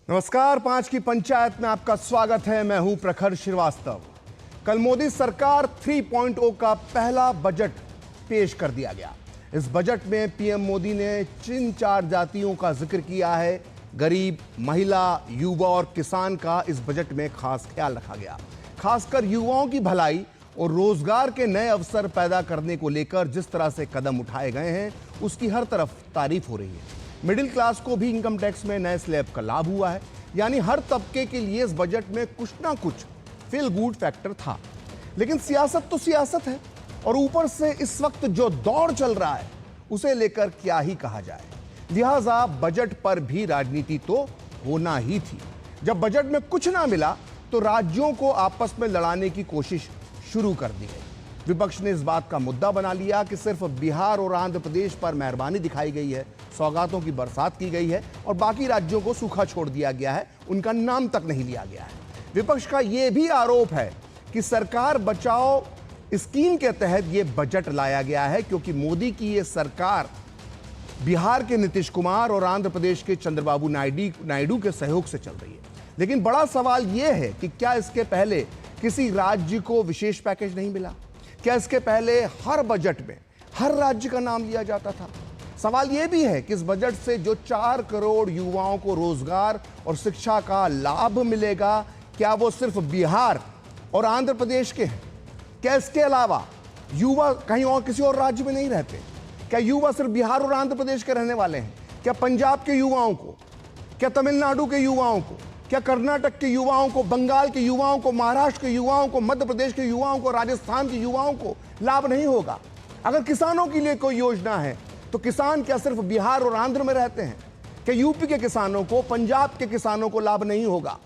नमस्कार, 5 की पंचायत में आपका स्वागत है। मैं हूं प्रखर श्रीवास्तव। कल मोदी सरकार 3.0 का पहला बजट पेश कर दिया गया। इस बजट में पीएम मोदी ने जिन 4 जातियों का जिक्र किया है, गरीब, महिला, युवा और किसान का इस बजट में खास ख्याल रखा गया। खासकर युवाओं की भलाई और रोजगार के नए अवसर पैदा करने को लेकर जिस तरह से कदम उठाए गए हैं, उसकी हर तरफ तारीफ हो रही है। मिडिल क्लास को भी इनकम टैक्स में नए स्लैब का लाभ हुआ है, यानी हर तबके के लिए इस बजट में कुछ ना कुछ फील गुड फैक्टर था। लेकिन सियासत तो सियासत है, और ऊपर से इस वक्त जो दौर चल रहा है उसे लेकर क्या ही कहा जाए। लिहाजा बजट पर भी राजनीति तो होना ही थी। जब बजट में कुछ ना मिला तो राज्यों को आपस में लड़ाने की कोशिश शुरू कर दी गई। विपक्ष ने इस बात का मुद्दा बना लिया कि सिर्फ बिहार और आंध्र प्रदेश पर मेहरबानी दिखाई गई है, सौगातों की बरसात की गई है और बाकी राज्यों को सूखा छोड़ दिया गया है, उनका नाम तक नहीं लिया गया है। विपक्ष का यह भी आरोप है कि सरकार बचाओ स्कीम के तहत यह बजट लाया गया है, क्योंकि मोदी की यह सरकार बिहार के नीतीश कुमार और आंध्र प्रदेश के चंद्रबाबू नायडू के सहयोग से चल रही है। लेकिन बड़ा सवाल यह है कि क्या इसके पहले किसी राज्य को विशेष पैकेज नहीं मिला? क्या इसके पहले हर बजट में हर राज्य का नाम लिया जाता था? सवाल यह भी है कि इस बजट से जो 4 करोड़ युवाओं को रोजगार और शिक्षा का लाभ मिलेगा, क्या वो सिर्फ बिहार और आंध्र प्रदेश के हैं? क्या इसके अलावा युवा कहीं और किसी और राज्य में नहीं रहते? क्या युवा सिर्फ बिहार और आंध्र प्रदेश के रहने वाले हैं? क्या पंजाब के युवाओं को, क्या तमिलनाडु के युवाओं को, क्या कर्नाटक के युवाओं को, बंगाल के युवाओं को, महाराष्ट्र के युवाओं को, मध्य प्रदेश के युवाओं को, राजस्थान के युवाओं को लाभ नहीं होगा? अगर किसानों के लिए कोई योजना है तो किसान क्या सिर्फ बिहार और आंध्र में रहते हैं? क्या यूपी के किसानों को, पंजाब के किसानों को लाभ नहीं होगा?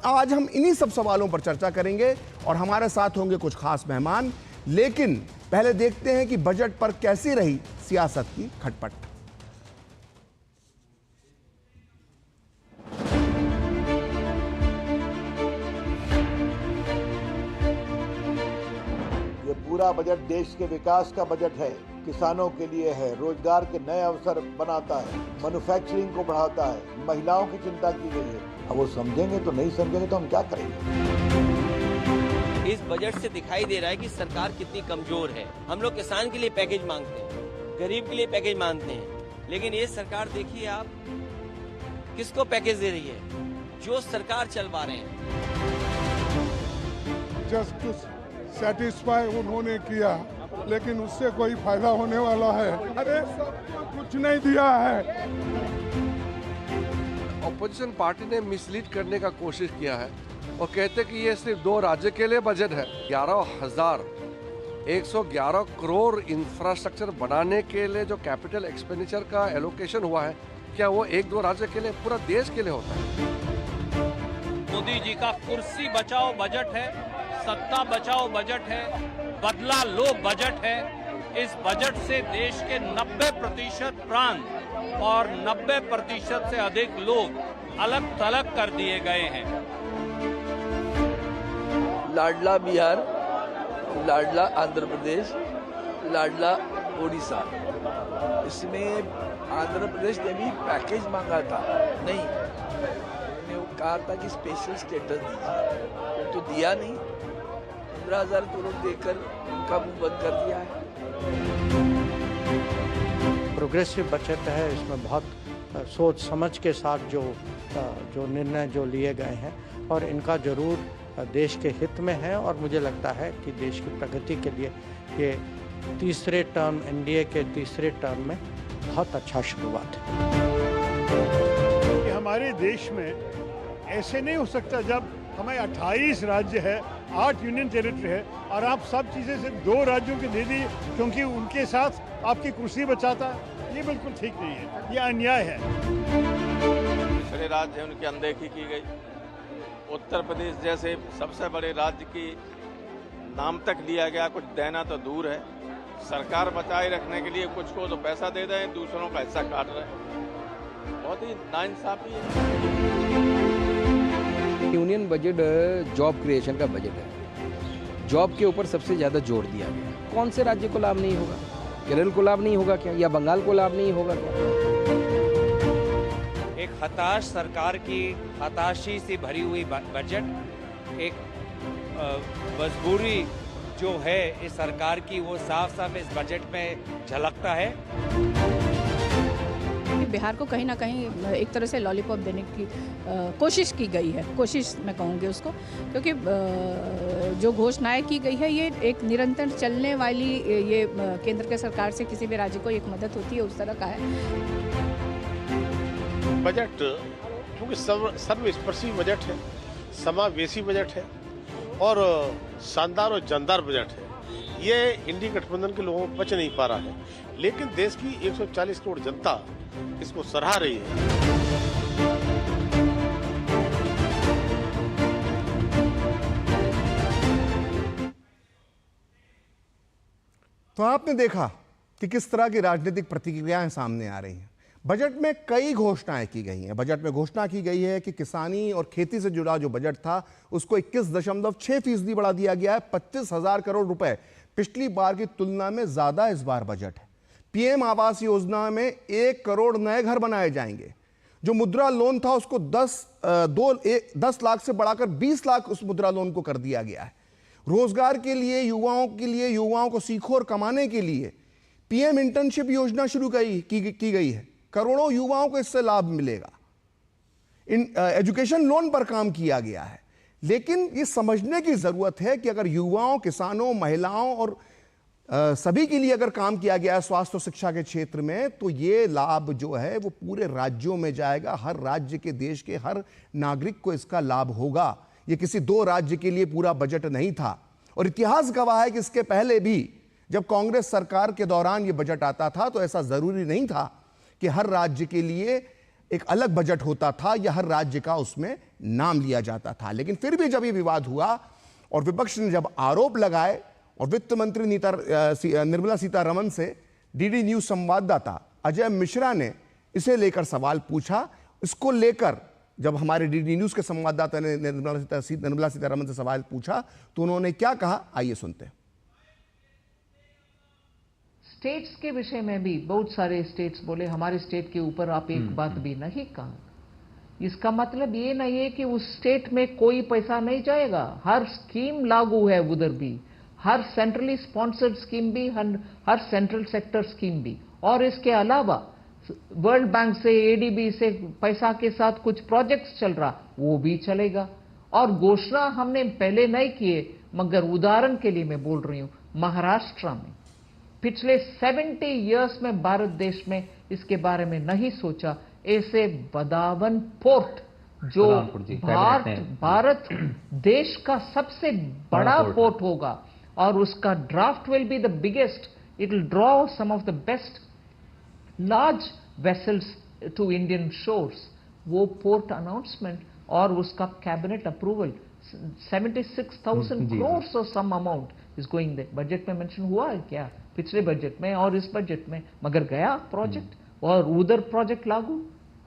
आज हम इन्हीं सब सवालों पर चर्चा करेंगे और हमारे साथ होंगे कुछ खास मेहमान। लेकिन पहले देखते हैं कि बजट पर कैसी रही सियासत की खटपट। ये पूरा बजट देश के विकास का बजट है, किसानों के लिए है, रोजगार के नए अवसर बनाता है, मैन्युफैक्चरिंग को बढ़ाता है, महिलाओं की चिंता की गई है। अब वो समझेंगे तो नहीं समझेंगे तो हम क्या करेंगे? इस बजट से दिखाई दे रहा है कि सरकार कितनी कमजोर है। हम लोग किसान के लिए पैकेज मांगते हैं, गरीब के लिए पैकेज मांगते हैं, लेकिन ये सरकार देखिए आप किसको पैकेज दे रही है? जो सरकार चलवा रहे हैं। जस्ट सेटिस्फाई उन्होंने किया, लेकिन उससे कोई फायदा होने वाला है? अरे कुछ नहीं दिया है। ऑपोजिशन पार्टी ने मिसलीड करने का कोशिश किया है और कहते कि ये सिर्फ 2 राज्य के लिए बजट है। 11,111 करोड़ इंफ्रास्ट्रक्चर बनाने के लिए जो कैपिटल एक्सपेंडिचर का एलोकेशन हुआ है, क्या वो 1-2 राज्य के लिए, पूरा देश के लिए होता है? मोदी जी का कुर्सी बचाओ बजट है, सत्ता बचाओ बजट है, बदला लो बजट है। इस बजट से देश के 90% प्रांत और 90% से अधिक लोग अलग थलग कर दिए गए हैं। लाडला बिहार, लाडला आंध्र प्रदेश, लाडला उड़ीसा, इसमें आंध्र प्रदेश ने भी पैकेज मांगा था, नहीं, उन्होंने कहा था कि स्पेशल स्टेटस दीजिए, वो तो दिया नहीं। 15,000 करोड़ देकर उनका मुंह बंद कर दिया है। प्रोग्रेसिव बजट है, इसमें बहुत सोच समझ के साथ जो निर्णय जो लिए गए हैं और इनका जरूर देश के हित में है, और मुझे लगता है कि देश की प्रगति के लिए ये तीसरे टर्म, एनडीए के तीसरे टर्म में बहुत अच्छा शुरुआत है। हमारे देश में ऐसे नहीं हो सकता जब हमें 28 राज्य है, 8 यूनियन टेरिटरी है, और आप सब चीज़ें सिर्फ 2 राज्यों की दे दी क्योंकि उनके साथ आपकी कुर्सी बचाता है। ये बिल्कुल ठीक नहीं है, ये अन्याय है। दूसरे राज्य हैं उनकी अनदेखी की गई। उत्तर प्रदेश जैसे सबसे बड़े राज्य की नाम तक लिया गया, कुछ देना तो दूर है। सरकार बचाए रखने के लिए कुछ को तो पैसा दे रहे हैं, दूसरों का हिस्सा काट रहे हैं। बहुत ही नाइंसाफी है। यूनियन बजट जॉब क्रिएशन का बजट है। जॉब के ऊपर सबसे ज़्यादा जोर दिया गया। कौन से राज्य को लाभ नहीं होगा? केरल को लाभ नहीं होगा क्या, या बंगाल को लाभ नहीं होगा क्या? एक हताश सरकार की हताशी से भरी हुई बजट, एक मजबूरी जो है इस सरकार की वो साफ साफ इस बजट में झलकता है। बिहार को कहीं ना कहीं एक तरह से लॉलीपॉप देने की कोशिश की गई है, कोशिश मैं कहूँगी उसको, क्योंकि जो घोषणाएं की गई है ये एक निरंतर चलने वाली, ये केंद्र के सरकार से किसी भी राज्य को एक मदद होती है उस तरह का है। बजट क्योंकि सर्वस्पर्शी बजट है, समावेशी बजट है और शानदार और जानदार बजट है। ये इंडी गठबंधन के लोगों को पच नहीं पा रहा है, लेकिन देश की 140 करोड़ जनता इसको सराह रही है। तो आपने देखा कि किस तरह की राजनीतिक प्रतिक्रियाएं सामने आ रही हैं। बजट में कई घोषणाएं की गई हैं। बजट में घोषणा की गई है कि किसानी और खेती से जुड़ा जो बजट था उसको 21.6% बढ़ा दिया गया है। 25,000 करोड़ रुपए पिछली बार की तुलना में ज्यादा इस बार बजट है। पीएम आवास योजना में 1 करोड़ नए घर बनाए जाएंगे। जो मुद्रा लोन था उसको 10 लाख से बढ़ाकर 20 लाख उस मुद्रा लोन को कर दिया गया है। रोजगार के लिए युवाओं को सीखो और कमाने के लिए पीएम इंटर्नशिप योजना शुरू की गई है। करोड़ों युवाओं को इससे लाभ मिलेगा। एजुकेशन लोन पर काम किया गया है। लेकिन ये समझने की जरूरत है कि अगर युवाओं, किसानों, महिलाओं और सभी के लिए अगर काम किया गया है स्वास्थ्य और शिक्षा के क्षेत्र में, तो ये लाभ जो है वो पूरे राज्यों में जाएगा। हर राज्य के, देश के हर नागरिक को इसका लाभ होगा। ये किसी 2 राज्य के लिए पूरा बजट नहीं था। और इतिहास गवाह है कि इसके पहले भी जब कांग्रेस सरकार के दौरान ये बजट आता था तो ऐसा जरूरी नहीं था कि हर राज्य के लिए एक अलग बजट होता था या हर राज्य का उसमें नाम लिया जाता था। लेकिन फिर भी जब ये विवाद हुआ और विपक्ष ने जब आरोप लगाए और वित्त मंत्री निर्मला सीतारमण से डीडी न्यूज संवाददाता अजय मिश्रा ने इसे लेकर सवाल पूछा, इसको लेकर जब हमारे डीडी न्यूज के संवाददाता ने निर्मला सीतारमण से सवाल पूछा तो उन्होंने क्या कहा, आइए सुनते हैं। स्टेट्स के विषय में भी बहुत सारे स्टेट्स बोले हमारे स्टेट के ऊपर आप एक बात भी नहीं कहा। इसका मतलब ये नहीं है कि उस स्टेट में कोई पैसा नहीं जाएगा। हर स्कीम लागू है उधर भी, हर सेंट्रली स्पॉन्सर्ड स्कीम भी, हर सेंट्रल सेक्टर स्कीम भी। और इसके अलावा वर्ल्ड बैंक से, एडीबी से पैसा के साथ कुछ प्रोजेक्ट्स चल रहा, वो भी चलेगा। और घोषणा हमने पहले नहीं किए, मगर उदाहरण के लिए मैं बोल रही हूं, महाराष्ट्र में पिछले 70 इयर्स में भारत देश में इसके बारे में नहीं सोचा। ऐसे बदावन पोर्ट जो भारत देश का सबसे बड़ा पोर्ट होगा और उसका draft will be the biggest, it will draw some of the best large vessels to Indian shores. वो पोर्ट अनाउंसमेंट और उसका कैबिनेट अप्रूवल 76,000 करोड़ और some amount is going there. Budget में मेंशन हुआ है क्या? पिछले बजट में और इस बजट में, मगर गया प्रोजेक्ट और उधर प्रोजेक्ट लागू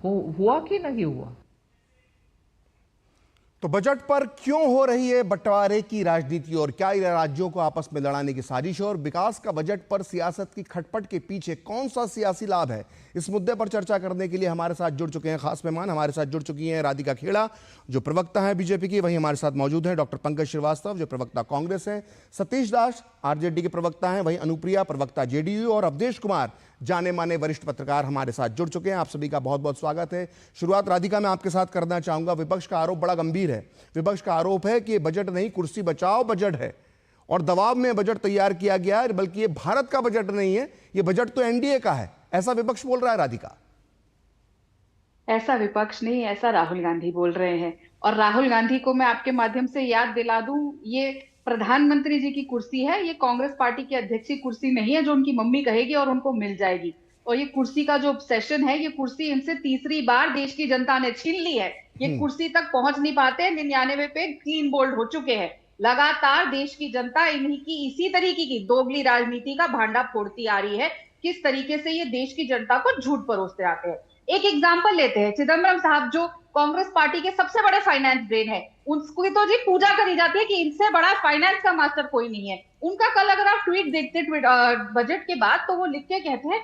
हुआ कि नहीं हुआ? तो बजट पर क्यों हो रही है बंटवारे की राजनीति और क्या ये राज्यों को आपस में लड़ाने की साजिश है? और विकास का बजट पर सियासत की खटपट के पीछे कौन सा सियासी लाभ है? इस मुद्दे पर चर्चा करने के लिए हमारे साथ जुड़ चुके हैं खास मेहमान। हमारे साथ जुड़ चुकी हैं राधिका खेड़ा जो प्रवक्ता है बीजेपी की, वहीं हमारे साथ मौजूद हैं डॉक्टर पंकज श्रीवास्तव जो प्रवक्ता कांग्रेस हैं, सतीश दास आरजेडी के प्रवक्ता हैं, वहीं अनुप्रिया प्रवक्ता जेडीयू और अवधेश कुमार जाने माने वरिष्ठ पत्रकार हमारे साथ जुड़ चुके हैं। आप सभी का बहुत बहुत स्वागत है। शुरुआत राधिका मैं आपके साथ करना चाहूंगा। विपक्ष का आरोप बड़ा गंभीर है। विपक्ष का आरोप है कि ये बजट नहीं, कुर्सी बचाओ बजट है और दबाव में बजट तैयार किया गया है, बल्कि ये भारत का बजट नहीं है, ये बजट तो एनडीए का है, ऐसा विपक्ष बोल रहा है। राधिका, ऐसा विपक्ष नहीं, ऐसा राहुल गांधी बोल रहे हैं। और राहुल गांधी को मैं आपके माध्यम से याद दिला दूं, ये प्रधानमंत्री जी की कुर्सी है, ये कांग्रेस पार्टी की अध्यक्ष की कुर्सी नहीं है जो उनकी मम्मी कहेगी और उनको मिल जाएगी। और ये कुर्सी का जो ऑब्सेशन है, ये कुर्सी इनसे तीसरी बार देश की जनता ने छीन ली है। ये कुर्सी तक पहुंच नहीं पाते, 99 पे क्लीन बोल्ड हो चुके हैं। लगातार देश की जनता इन्हीं की इसी तरीके की दोगली राजनीति का भांडा फोड़ती आ रही है। किस तरीके से ये देश की जनता को झूठ परोसते आते हैं। एक एग्जाम्पल लेते हैं, चिदम्बरम साहब जो कांग्रेस पार्टी के सबसे बड़े फाइनेंस ब्रेन है, उसकी तो जी पूजा करी जाती है कि इनसे बड़ा फाइनेंस का मास्टर कोई नहीं है। उनका कल अगर आप ट्वीट देखते बजट के बाद, तो वो लिख के कहते हैं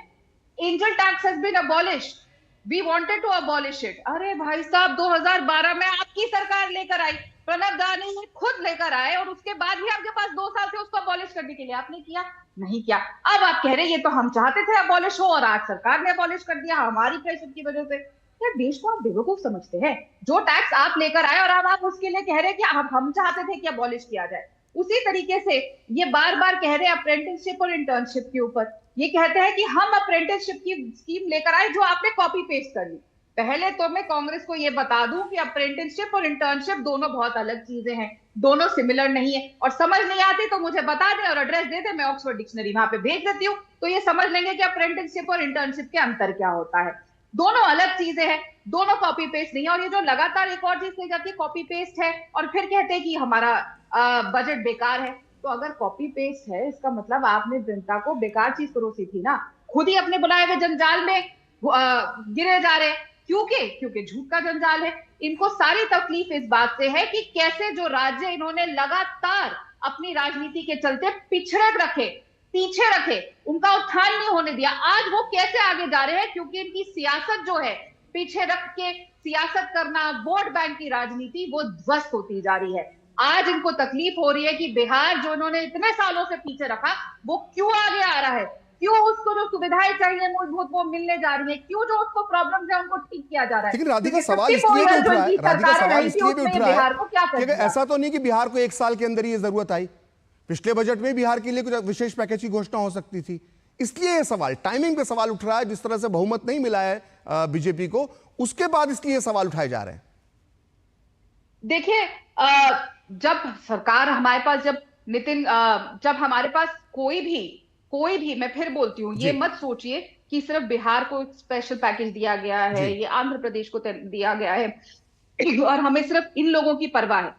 angel tax has been abolished. We wanted to abolish it. अरे भाई साहब 2012 में आपकी सरकार लेकर आई, प्रणब दा ने खुद लेकर आए, और उसके बाद भी आपके पास 2 साल थे उसको अबॉलिश करने के लिए, आपने किया नहीं किया। अब आप कह रहे हैं ये तो हम चाहते थे अबॉलिश हो और आज सरकार ने अबॉलिश कर दिया हमारी प्रेशर की वजह से। क्या देश को आप बेवकूफ समझते हैं? जो टैक्स आप लेकर आए और अब आप उसके लिए कह रहे हैं कि हम चाहते थे कि अबॉलिश किया जाए। उसी तरीके से ये बार बार कह रहे हैं अप्रेंटिसशिप और इंटर्नशिप के ऊपर, ये कहते हैं कि हम अप्रेंटिसशिप की स्कीम लेकर आए जो आपने कॉपी पेस्ट कर ली। पहले तो मैं कांग्रेस को ये बता दूं कि अप्रेंटिसशिप और इंटर्नशिप दोनों बहुत अलग चीजें हैं, दोनों सिमिलर नहीं है। और समझ नहीं आती तो मुझे बता दें और एड्रेस दे दें, मैं ऑक्सफोर्ड डिक्शनरी वहां पे भेज देती हूँ, तो ये समझ लेंगे कि अप्रेंटिसशिप और इंटर्नशिप के अंतर क्या होता है। दोनों अलग चीजें हैं, दोनों कॉपी पेस्ट नहीं है। और ये जो लगातार एक और चीज कही जाती है कॉपी पेस्ट है, और फिर कहते हैं कि हमारा बजट बेकार है। तो अगर कॉपी पेस्ट है इसका मतलब आपने जनता को बेकार चीज परोसी थी ना, खुद ही अपने बुलाए हुए जंजाल में गिरे जा रहे हैं। क्योंकि झूठ का जंजाल है। इनको सारी तकलीफ इस बात से है कि कैसे जो राज्य इन्होंने लगातार अपनी राजनीति के चलते पीछे रखे, उनका उत्थान नहीं होने दिया, आज वो कैसे आगे जा रहे हैं। क्योंकि इनकी सियासत जो है पीछे रख के सियासत करना, वोट बैंक की राजनीति, वो ध्वस्त होती जा रही है। आज इनको तकलीफ हो रही है कि बिहार जो इन्होंने इतने सालों से पीछे रखा वो क्यों आगे आ रहा है, क्यों उसको जो सुविधाएं चाहिए मूलभूत वो मिलने जा रही है, क्यों जो उसको प्रॉब्लम्स है उनको ठीक किया जा रहा है। लेकिन राधिका सवाल इसलिए भी उठ रहा है, कि ऐसा तो नहीं कि बिहार को 1 साल के अंदर ये जरूरत आई, पिछले बजट में बिहार के लिए कुछ विशेष पैकेज की घोषणा हो सकती थी। इसलिए ये सवाल टाइमिंग पे सवाल उठ रहा है, जिस तरह से बहुमत नहीं मिला है बीजेपी को, उसके बाद इसलिए सवाल उठाए जा रहे हैं। देखिए जब सरकार हमारे पास, जब हमारे पास कोई भी मैं फिर बोलती हूँ, ये मत सोचिए कि सिर्फ बिहार को स्पेशल पैकेज दिया गया है, ये आंध्र प्रदेश को दिया गया है और हमें सिर्फ इन लोगों की परवाह है।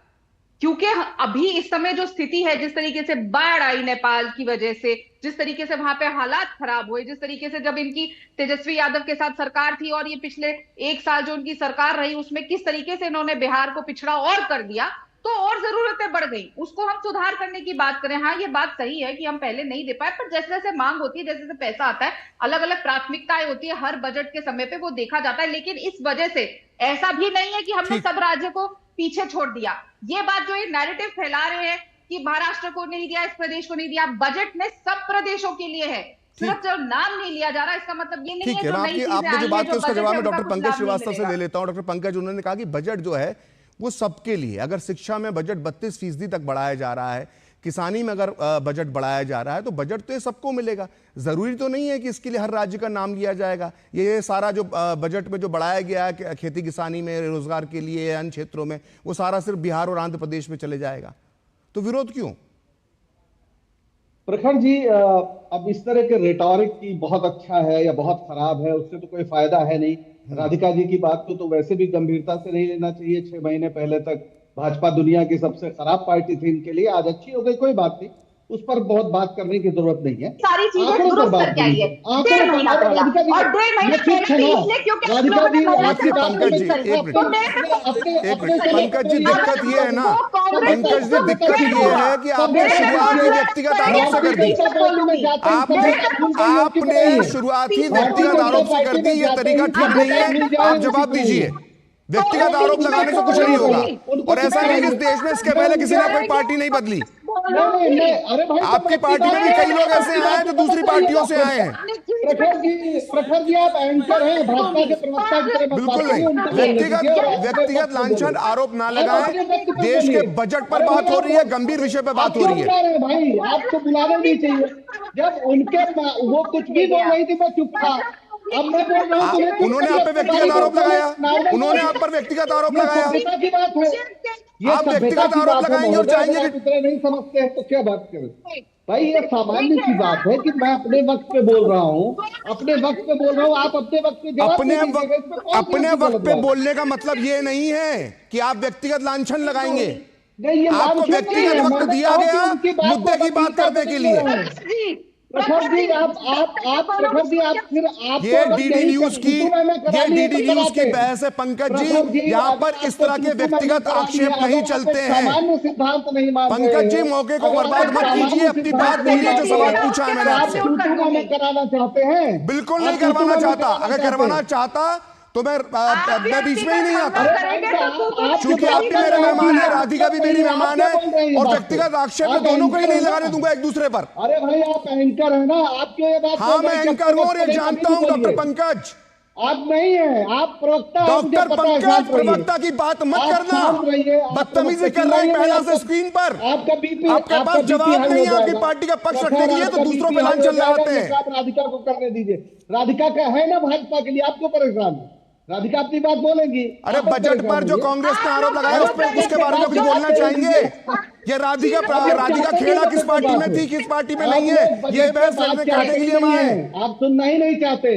क्योंकि अभी इस समय जो स्थिति है, जिस तरीके से बाढ़ आई नेपाल की वजह से, जिस तरीके से वहां पे हालात खराब हुए, जिस तरीके से जब इनकी तेजस्वी यादव के साथ सरकार थी और ये पिछले 1 साल जो उनकी सरकार रही उसमें किस तरीके से इन्होंने बिहार को पिछड़ा और कर दिया, तो और जरूरतें बढ़ गई, उसको हम सुधार करने की बात करें। हाँ ये बात सही है कि हम पहले नहीं दे पाए, पर जैसे जैसे मांग होती है, जैसे जैसे पैसा आता है, अलग अलग प्राथमिकताएं होती है, हर बजट के समय पे वो देखा जाता है। लेकिन इस वजह से ऐसा भी नहीं है कि हमने सब राज्य को पीछे छोड़ दिया। ये बात जो ये नैरेटिव फैला रहे हैं कि महाराष्ट्र को नहीं दिया, इस प्रदेश को नहीं दिया, बजट में सब प्रदेशों के लिए है, सिर्फ जो नाम नहीं लिया जा रहा, इसका मतलब ये नहीं है जो नई चीजें आपने जो बात की उसका जवाब मैं डॉक्टर पंकज बदलाव श्रीवास्तव नहीं से ले लेता हूं। डॉक्टर पंकज, उन्होंने कहा कि बजट जो है वो सबके लिए, अगर शिक्षा में बजट 32% तक बढ़ाया जा रहा है, किसानी में अगर बजट बढ़ाया जा रहा है, तो बजट तो ये सबको मिलेगा। जरूरी तो नहीं है कि इसके लिए हर राज्य का नाम लिया जाएगा। ये सारा जो बजट में जो बढ़ाया गया है खेती किसानी में, रोजगार के लिए, अन्य क्षेत्रों में, वो सारा सिर्फ बिहार और आंध्र प्रदेश में चले जाएगा, तो विरोध क्यों? प्रखर जी, अब इस तरह के रेटोरिक की बहुत अच्छा है या बहुत खराब है, उससे तो कोई फायदा है नहीं। राधिका जी की बात को तो वैसे भी गंभीरता से नहीं लेना चाहिए। 6 महीने पहले तक भाजपा दुनिया की सबसे खराब पार्टी थी इनके लिए, आज अच्छी हो गई, कोई बात नहीं, उस पर बहुत बात करने की जरूरत नहीं है। सारी चीजें दुरुस्त करके आई है, 1.5 महीना पहले और 1.5 महीना पहले इसलिए क्योंकि पंकज जी दिक्कत ये है ना, पंकज जी दिक्कत ये है कि आपने शुरुआती व्यक्तिगत आरोप से कर दी, आपने शुरुआती व्यक्तिगत आरोप से कर दी, ये तरीका ठीक नहीं है। आप जवाब दीजिए, व्यक्तिगत आरोप लगाने से कुछ नहीं होगा। और ऐसा नहीं कि इस देश में इसके पहले किसी ने कोई पार्टी नहीं बदली, आपकी पार्टी में भी कई लोग ऐसे आए जो दूसरी पार्टियों से आए हैं। प्रखर जी आप एंकर हैं, भाजपा के प्रवक्ता की तरह बिल्कुल नहीं, व्यक्तिगत लांछन आरोप ना लगाएं। देश के बजट पर बात हो रही है, गंभीर विषय पर बात हो रही है। भाई आपको बुलाना नहीं चाहिए। जब उनके वो कुछ भी बोल रही थी मैं चुप था, अब मैं बोल रहा हूं उन्होंने आप पे व्यक्तिगत आरोप लगाया, उन्होंने आप पर व्यक्तिगत आरोप लगाया। की बात है, आप व्यक्तिगत आरोप लगाएंगे और चाहेंगे कि नहीं समझते हैं तो क्या बात करें भाई। ये सामान्य सी बात है कि मैं अपने वक्त पे बोल रहा हूँ, अपने वक्त पे बोल रहा हूँ, आप अपने वक्त पे अपने वक्त पे बोलने का मतलब ये नहीं है कि आप व्यक्तिगत लांछन लगाएंगे। आपको व्यक्तिगत वक्त दिया गया मुद्दे की बात करने के लिए। प्रखर जी आप प्रखर जी आप फिर आप ये डीडी न्यूज की बहस है पंकज जी, यहाँ पर इस तरह के व्यक्तिगत आक्षेप नहीं चलते हैं। सामान्य सिद्धांत नहीं मानते। पंकज जी मौके को बर्बाद मत कीजिए, अपनी बात बोलिए जो सवाल पूछा है मैंने आपसे। कराना चाहते हैं? बिल्कुल नहीं करवाना चाहता। अगर करवाना चाहता तो मैं बीच में ही नहीं आता, तो क्योंकि आप भी मेरे मेहमान है, राधिका भी मेरी मेहमान है, और व्यक्तिगत आक्षेप में दोनों को ही नहीं लगाने दूंगा एक दूसरे पर। अरे भाई आप एंकर है ना, आप क्यों ये बात? हाँ मैं एंकर हूँ और ये जानता हूँ डॉक्टर पंकज। आप नहीं है, आप प्रवक्ता। डॉक्टर पंकज प्रवक्ता की बात मत करना, बदतमीजी कर रहे हैं पहला से स्क्रीन पर। आपका बीपी, आपके पास जवाब नहीं है आपकी पार्टी का पक्ष रखने के लिए, तो दूसरों पे लाइन चल रहे हैं। राधिका को करने दीजिए, राधिका का है ना भाजपा के लिए, आपको परेशान है। राधिका अपनी बात बोलेंगी। अरे बजट पर जो कांग्रेस ने आरोप लगाया उस पर, उसके बारे में कुछ बोलना चाहेंगे? ये राधिका खेड़ा किस पार्टी में थी, किस पार्टी में नहीं है, ये बहस करने के लिए हम आए। आप सुनना ही नहीं चाहते,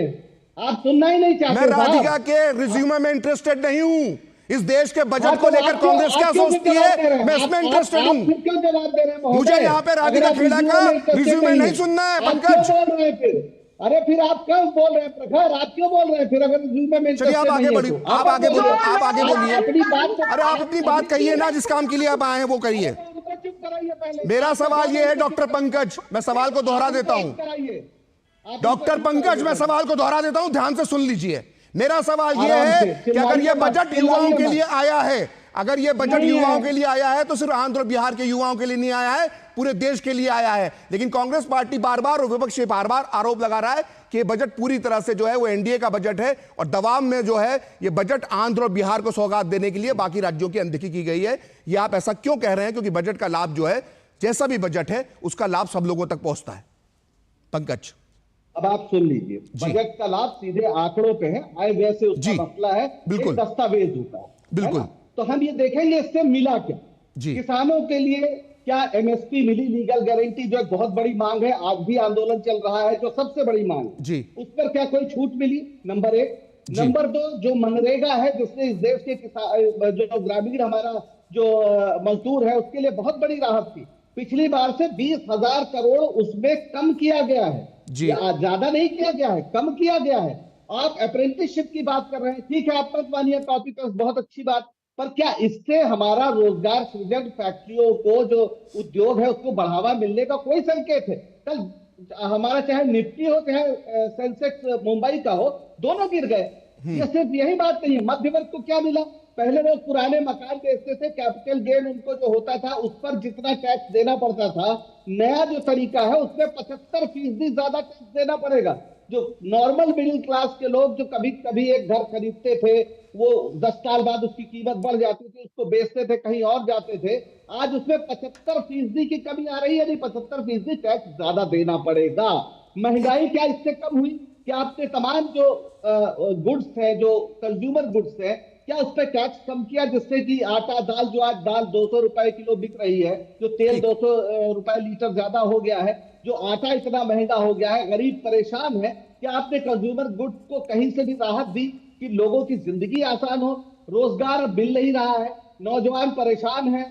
आप सुनना ही नहीं चाहते। मैं राधिका के रिज्यूमे में इंटरेस्टेड नहीं हूं। इस देश के बजट को लेकर कांग्रेस क्या सोचती है, मैं इसमें इंटरेस्टेड हूं। क्यों जवाब दे रहे हैं? मुझे यहाँ पे राधिका खेड़ा का रिज्यूमे नहीं सुनना है पंकज। अरे फिर आप क्यों बोल रहे हैं प्रखर, आप क्यों बोल रहे हैं फिर? अगर रिज्यूमे में चलिए आप आगे बढ़िए, आप आगे बोलिए, आप आगे बोलिए। अरे आप अपनी बात कहिए ना, जिस काम के लिए आप आए हैं वो करिए। मेरा सवाल ये है डॉक्टर पंकज, मैं सवाल को दोहरा देता हूं। डॉक्टर पंकज मैं सवाल को दोहरा देता हूं, ध्यान से सुन लीजिए। मेरा सवाल यह है कि अगर यह बजट युवाओं के लिए आया है, अगर यह बजट युवाओं के लिए आया है, तो सिर्फ आंध्र और बिहार के युवाओं के लिए नहीं आया है, पूरे देश के लिए आया है। लेकिन कांग्रेस पार्टी बार बार और विपक्ष बार बार आरोप लगा रहा है कि बजट पूरी तरह से जो है वो एनडीए का बजट है, और दबाव में जो है ये बजट आंध्र और बिहार को सौगात देने के लिए बाकी राज्यों की अनदेखी की गई है। ये आप ऐसा क्यों कह रहे हैं? क्योंकि बजट का लाभ जो है, जैसा भी बजट है उसका लाभ सब लोगों तक पहुंचता है। पंकज अब आप सुन लीजिए, बजट का लाभ सीधे आंकड़ों पे है, आय व्यय से उसका मसला है, बिल्कुल दस्तावेज होता है, बिल्कुल। तो हम ये देखेंगे इससे मिला क्या। किसानों के लिए क्या एमएसपी मिली, लीगल गारंटी जो एक बहुत बड़ी मांग है, आज भी आंदोलन चल रहा है, जो सबसे बड़ी मांग है, उस पर क्या कोई छूट मिली? नंबर एक। नंबर दो, जो मनरेगा है जिससे इस देश के जो ग्रामीण हमारा जो मजदूर है उसके लिए बहुत बड़ी राहत थी, पिछली बार से 20,000 करोड़ उसमें कम किया गया है, ज्यादा नहीं किया गया है, कम किया गया है। आप अप्रेंटिसशिप की बात कर रहे हैं, ठीक है, आप मत मानिए कॉपी पेस्ट, बहुत अच्छी बात, पर क्या इससे हमारा रोजगार सृजन, फैक्ट्रियों को जो उद्योग है उसको बढ़ावा मिलने का कोई संकेत है? कल हमारा चाहे निफ्टी हो चाहे सेंसेक्स मुंबई का हो, दोनों गिर गए। ये सिर्फ यही बात नहीं है। मध्य वर्ग को क्या मिला? पहले लोग पुराने मकान बेचते थे, कैपिटल गेन उनको जो होता था उस पर जितना टैक्स देना पड़ता था, नया जो तरीका है उसमें 75% ज्यादा टैक्स देना पड़ेगा। जो नॉर्मल मिडिल क्लास के लोग जो कभी कभी एक घर खरीदते थे, वो 10 साल बाद उसकी कीमत बढ़ जाती थी, उसको बेचते थे, कहीं और जाते थे, आज उसमें 75% की कमी आ रही है, नहीं 75% टैक्स ज्यादा देना पड़ेगा। महंगाई क्या इससे कम हुई? क्या आपने तमाम जो गुड्स है, जो कंज्यूमर गुड्स है, क्या उस पर टैक्स कम किया, जिससे कि आटा, दाल, जो आज दाल 200 रुपए किलो बिक रही है, जो तेल 200 रुपए लीटर ज्यादा हो गया है, जो आटा इतना महंगा हो गया है, गरीब परेशान है, क्या आपने कंज्यूमर गुड्स को कहीं से भी राहत दी कि लोगों की जिंदगी आसान हो? रोजगार मिल नहीं रहा है, नौजवान परेशान है।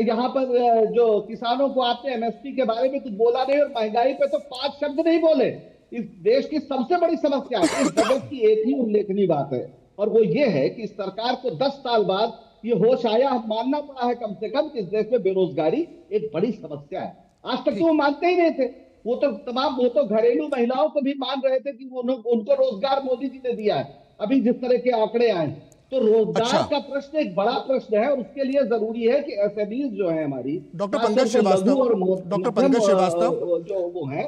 यहाँ पर जो किसानों को आपने एमएसपी के बारे में कुछ बोला नहीं, और महंगाई पे तो 5 शब्द नहीं बोले। इस देश की सबसे बड़ी समस्या है, इस बजट की एक ही उल्लेखनीय बात है, और वो ये है कि इस सरकार को 10 साल बाद ये होश आया, मानना पड़ा है कम से कम कि इस देश में बेरोजगारी एक बड़ी समस्या है। आज तक तो वो मानते ही नहीं थे, वो तो घरेलू महिलाओं को भी मान रहे थे कि उनको रोजगार मोदी जी ने दिया है। अभी जिस तरह के आंकड़े आए, तो रोजगार का प्रश्न एक बड़ा प्रश्न है, और उसके लिए जरूरी है कि एसएमईज जो है हमारी, डॉक्टर पंकज श्रीवास्तव जो वो है,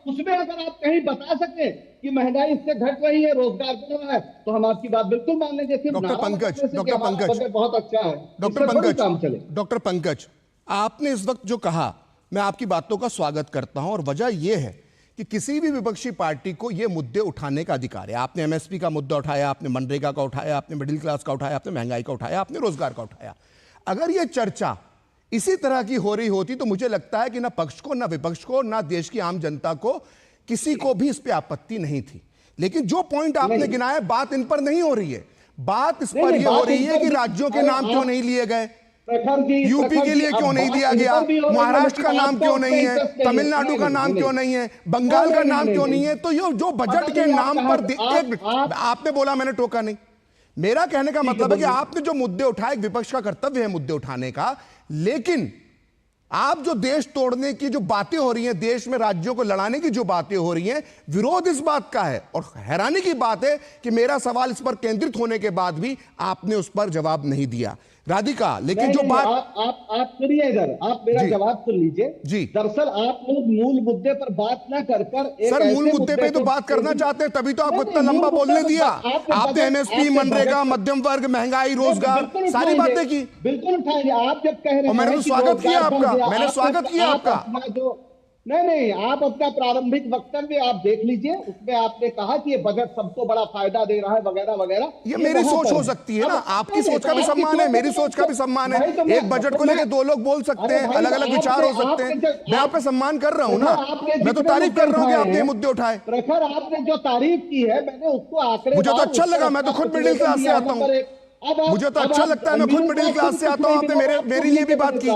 उसमें अगर आप कहीं बता सकें कि महंगाई इससे घट रही है, रोजगार बढ़ रहा है, तो हम आपकी बात बिल्कुल मान लेंगे। डॉक्टर पंकज बहुत अच्छा है, डॉक्टर पंकज, आपने इस वक्त जो कहा, मैं आपकी बातों का स्वागत करता हूं, और वजह यह है कि किसी भी विपक्षी पार्टी को यह मुद्दे उठाने का अधिकार है। आपने एमएसपी का मुद्दा उठाया, आपने मनरेगा का उठाया, आपने मिडिल क्लास का उठाया, आपने महंगाई का उठाया, आपने रोजगार का उठाया। अगर यह चर्चा इसी तरह की हो रही होती तो मुझे लगता है कि ना पक्ष को, ना विपक्ष को, ना देश की आम जनता को, किसी को भी इस पर आपत्ति नहीं थी। लेकिन जो पॉइंट आपने गिनाया, बात इन पर नहीं हो रही है। बात इस पर यह हो रही है कि राज्यों के नाम क्यों नहीं लिए गए, यूपी के लिए क्यों नहीं दिया गया, महाराष्ट्र का नाम क्यों नहीं है, तमिलनाडु का नाम क्यों नहीं है, बंगाल का नाम क्यों नहीं है। तो ये जो बजट के नाम पर आपने बोला, मैंने टोका नहीं। मेरा कहने का मतलब है कि आपने जो मुद्दे उठाए, विपक्ष का कर्तव्य है मुद्दे उठाने का, लेकिन आप जो देश तोड़ने की जो बातें हो रही हैं, देश में राज्यों को लड़ाने की जो बातें हो रही हैं, विरोध इस बात का है। और हैरानी की बात है कि मेरा सवाल इस पर केंद्रित होने के बाद भी आपने उस पर जवाब नहीं दिया राधिका। लेकिन जो बात आप सुनिए, इधर आप मेरा जवाब सुन लीजिए जी। दरअसल आप लोग मूल मुद्दे पर बात ना कर सर मूल मुद्दे पे तो बात करना चाहते हैं, तभी तो आपको इतना लंबा बोलने दिया। आपने एमएसपी, मनरेगा, मध्यम वर्ग, महंगाई, रोजगार, सारी बातें की। बिल्कुल उठाएंगे। आप जब कह रहे हैं मैंने तो स्वागत किया आपका, मैंने स्वागत किया आपका। नहीं, आप अपना प्रारंभिक वक्तव्य आप देख लीजिए, उसमें आपने कहा कि ये बजट सबको बड़ा फायदा दे रहा है वगैरह वगैरह। ये मेरी सोच हो सकती है ना, आपकी सोच का भी सम्मान है, मेरी सोच का भी सम्मान है। एक बजट को लेकर दो लोग बोल सकते हैं, अलग अलग विचार हो सकते हैं। मैं आपका सम्मान कर रहा हूँ ना, मैं तो तारीफ कर रहा हूँ कि आपने मुद्दे उठाए। प्रखर, आपने जो तारीफ की है मैंने उसको आंकड़े, मुझे तो अच्छा लगा, मैं तो खुद मिडिल क्लास से आता हूँ, मुझे तो अच्छा लगता है, मैं खुद मिडिल क्लास से आता हूँ। आपने मेरे लिए भी बात की,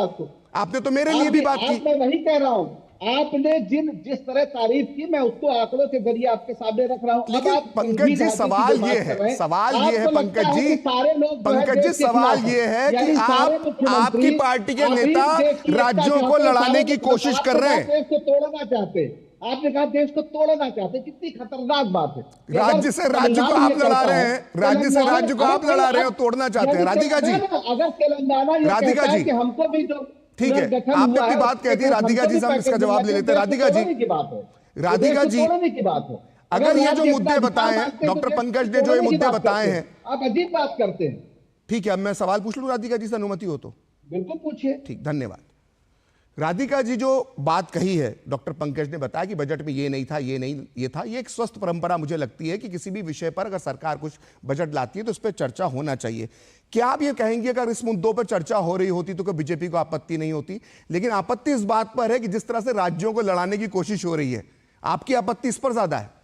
आपने तो मेरे लिए भी बात की। मैं वही कह रहा हूँ, आपने जिस तरह तारीफ की मैं उसको आंकड़ों के जरिए आपके सामने रख रहा हूं। लेकिन पंकज जी सवाल ये है पंकज जी, सवाल ये है कि आपकी पार्टी के नेता राज्यों को लड़ाने की कोशिश कर रहे हैं, देश को तोड़ना चाहते हैं। आपने कहा देश को तोड़ना चाहते, कितनी खतरनाक बात है। राज्य से राज्य को आप लड़ा रहे हैं, राज्य से राज्य को आप लड़ा रहे हैं और तोड़ना चाहते हैं। राधिका जी, अगर तेलंगाना राधिका जी हमको भी जो ठीक है, आपने अपनी बात कह दी, राधिका जी से हम इसका जवाब ले लेते हैं। राधिका जी, राधिका जी, अगर ये जो मुद्दे बताए हैं, डॉक्टर पंकज ने जो ये मुद्दे बताए हैं, आप अजीब बात करते हैं। ठीक है, अब मैं सवाल पूछ लूं राधिका जी से, अनुमति हो तो? बिल्कुल पूछिए। ठीक, धन्यवाद। राधिका जी जो बात कही है, डॉक्टर पंकज ने बताया कि बजट में ये नहीं था, ये नहीं, ये था। ये एक स्वस्थ परंपरा मुझे लगती है कि किसी भी विषय पर अगर सरकार कुछ बजट लाती है तो उस पर चर्चा होना चाहिए। क्या आप ये कहेंगे अगर इस मुद्दों पर चर्चा हो रही होती तो कोई बीजेपी को आपत्ति नहीं होती? लेकिन आपत्ति इस बात पर है कि जिस तरह से राज्यों को लड़ाने की कोशिश हो रही है, आपकी आपत्ति इस पर ज्यादा है।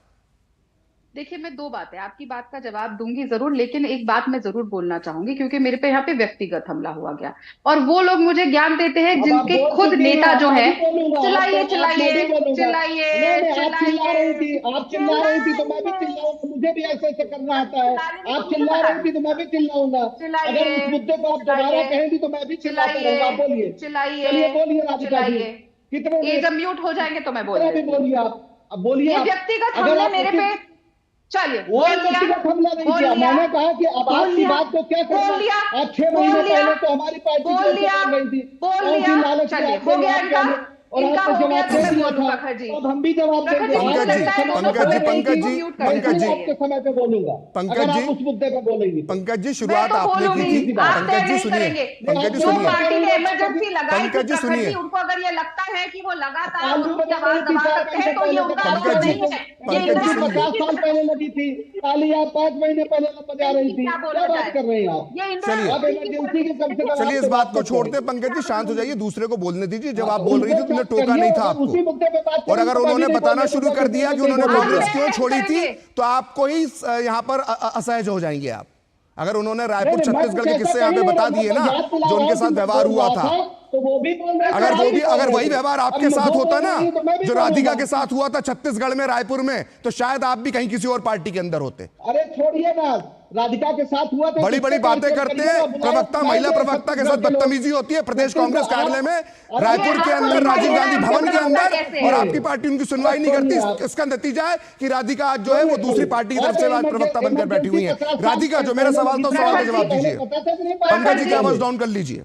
देखिए, मैं दो बातें, आपकी बात का जवाब दूंगी जरूर, लेकिन एक बात मैं जरूर बोलना चाहूंगी, क्योंकि मेरे पे यहाँ पे व्यक्तिगत हमला हुआ गया और वो लोग मुझे ज्ञान देते हैं जिनके खुद नेता जो है चिल्लाइए चिल्लाइए चिल्लाइए। आप चिल्ला रही थी तो मैं भी चिल्लाऊंगा, मुझे भी ऐसे ऐसे करना आता है। आप चिल्ला रही थी तो मैं भी चिल्लाऊंगा, अगर इस मुद्दे को आप दोबारा कहेंगी तो मैं भी चिल्लाता रहूंगा। आप बोलिए, चिल्लाइए बोलिए राधिका जी, कितने ये जब म्यूट हो जाएंगे तो मैं बोलिए, बोलिए आप बोलिए। व्यक्तिगत हमला मेरे पे, चलिए हमला नहीं किया। मैंने कहा कि अब आपकी बात को क्या करना। आप 6 महीने पहले तो हमारी पार्टी बोल लिया, चलिए हो गया इनका और आपको जवाब दे दिया था, अब हम भी जवाब देंगे। पंकज जी, आपके समय पे बोलूंगा, पंकज जी उस मुद्दे पे बोलेंगे। पंकज जी, शुरुआत आपने की थी। पंकज जी सुनिए, पंकज जी सुनिए, पंकज जी सुनिए, उनको अगर ये लगता है कि वो लगातार तो ये उनका पंकज जी 50 साल पहले लगी थी ताली, आप 5 महीने पहले बजा रही थी, क्या बात कर रहे हैं आप? चलिए इस बात को छोड़ते हैं पंकज जी, शांत हो जाइए, दूसरे को बोलने दीजिए। जब आप बोल रही थी टोका नहीं था आपको, और अगर उन्होंने बताना शुरू कर दिया कि उन्होंने कांग्रेस क्यों छोड़ी थी तो आपको ही यहां पर असहज हो जाएंगे आप। अगर उन्होंने रायपुर छत्तीसगढ़ के किस्से यहां पे बता दिए ना जो उनके साथ व्यवहार हुआ था, अगर वही व्यवहार आपके साथ होता ना जो राधिका के साथ हुआ था छत्तीसगढ़ में, रायपुर में, तो शायद आप भी कहीं किसी और पार्टी के अंदर होते। अरे छोड़िए ना, राधिका के साथ हुआ था। बड़ी बड़ी बातें करते हैं प्रवक्ता, महिला प्रवक्ता के साथ बदतमीजी होती है प्रदेश कांग्रेस कार्यालय में, रायपुर के अंदर, राजीव गांधी भवन के अंदर, और आपकी पार्टी उनकी सुनवाई नहीं करती। इसका नतीजा है कि राधिका आज जो है वो दूसरी पार्टी की तरफ से आज प्रवक्ता बनकर बैठी हुई है। राधिका, जो मेरा सवाल था सवाल का जवाब दीजिए। पंकज जी की आवाज डाउन कर लीजिए।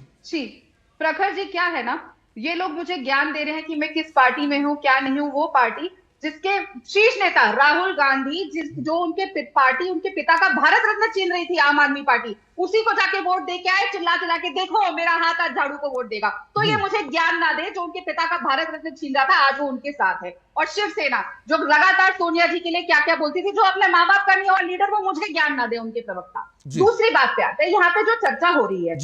प्रखर जी, क्या है ना, ये लोग मुझे ज्ञान दे रहे हैं कि मैं किस पार्टी में हूँ क्या नहीं हूँ। वो पार्टी जिसके शीर्ष नेता राहुल गांधी, जो उनके पार्टी उनके पिता का भारत रत्न छीन रही थी आम आदमी पार्टी, उसी को जाके वोट दे के आए, चिल्ला चिल्ला के, देखो मेरा हाथ आज झाड़ू को वोट देगा। तो ये मुझे ज्ञान ना दे, जो उनके पिता का भारत रत्न छीन रहा था आज वो उनके साथ है। और शिवसेना जो लगातार सोनिया जी के लिए क्या क्या बोलती थी, जो अपने माँ बाप का नहीं और लीडर, वो मुझे ज्ञान ना दे उनके प्रवक्ता। दूसरी बात पे आते हैं, यहाँ पे जो चर्चा हो रही है,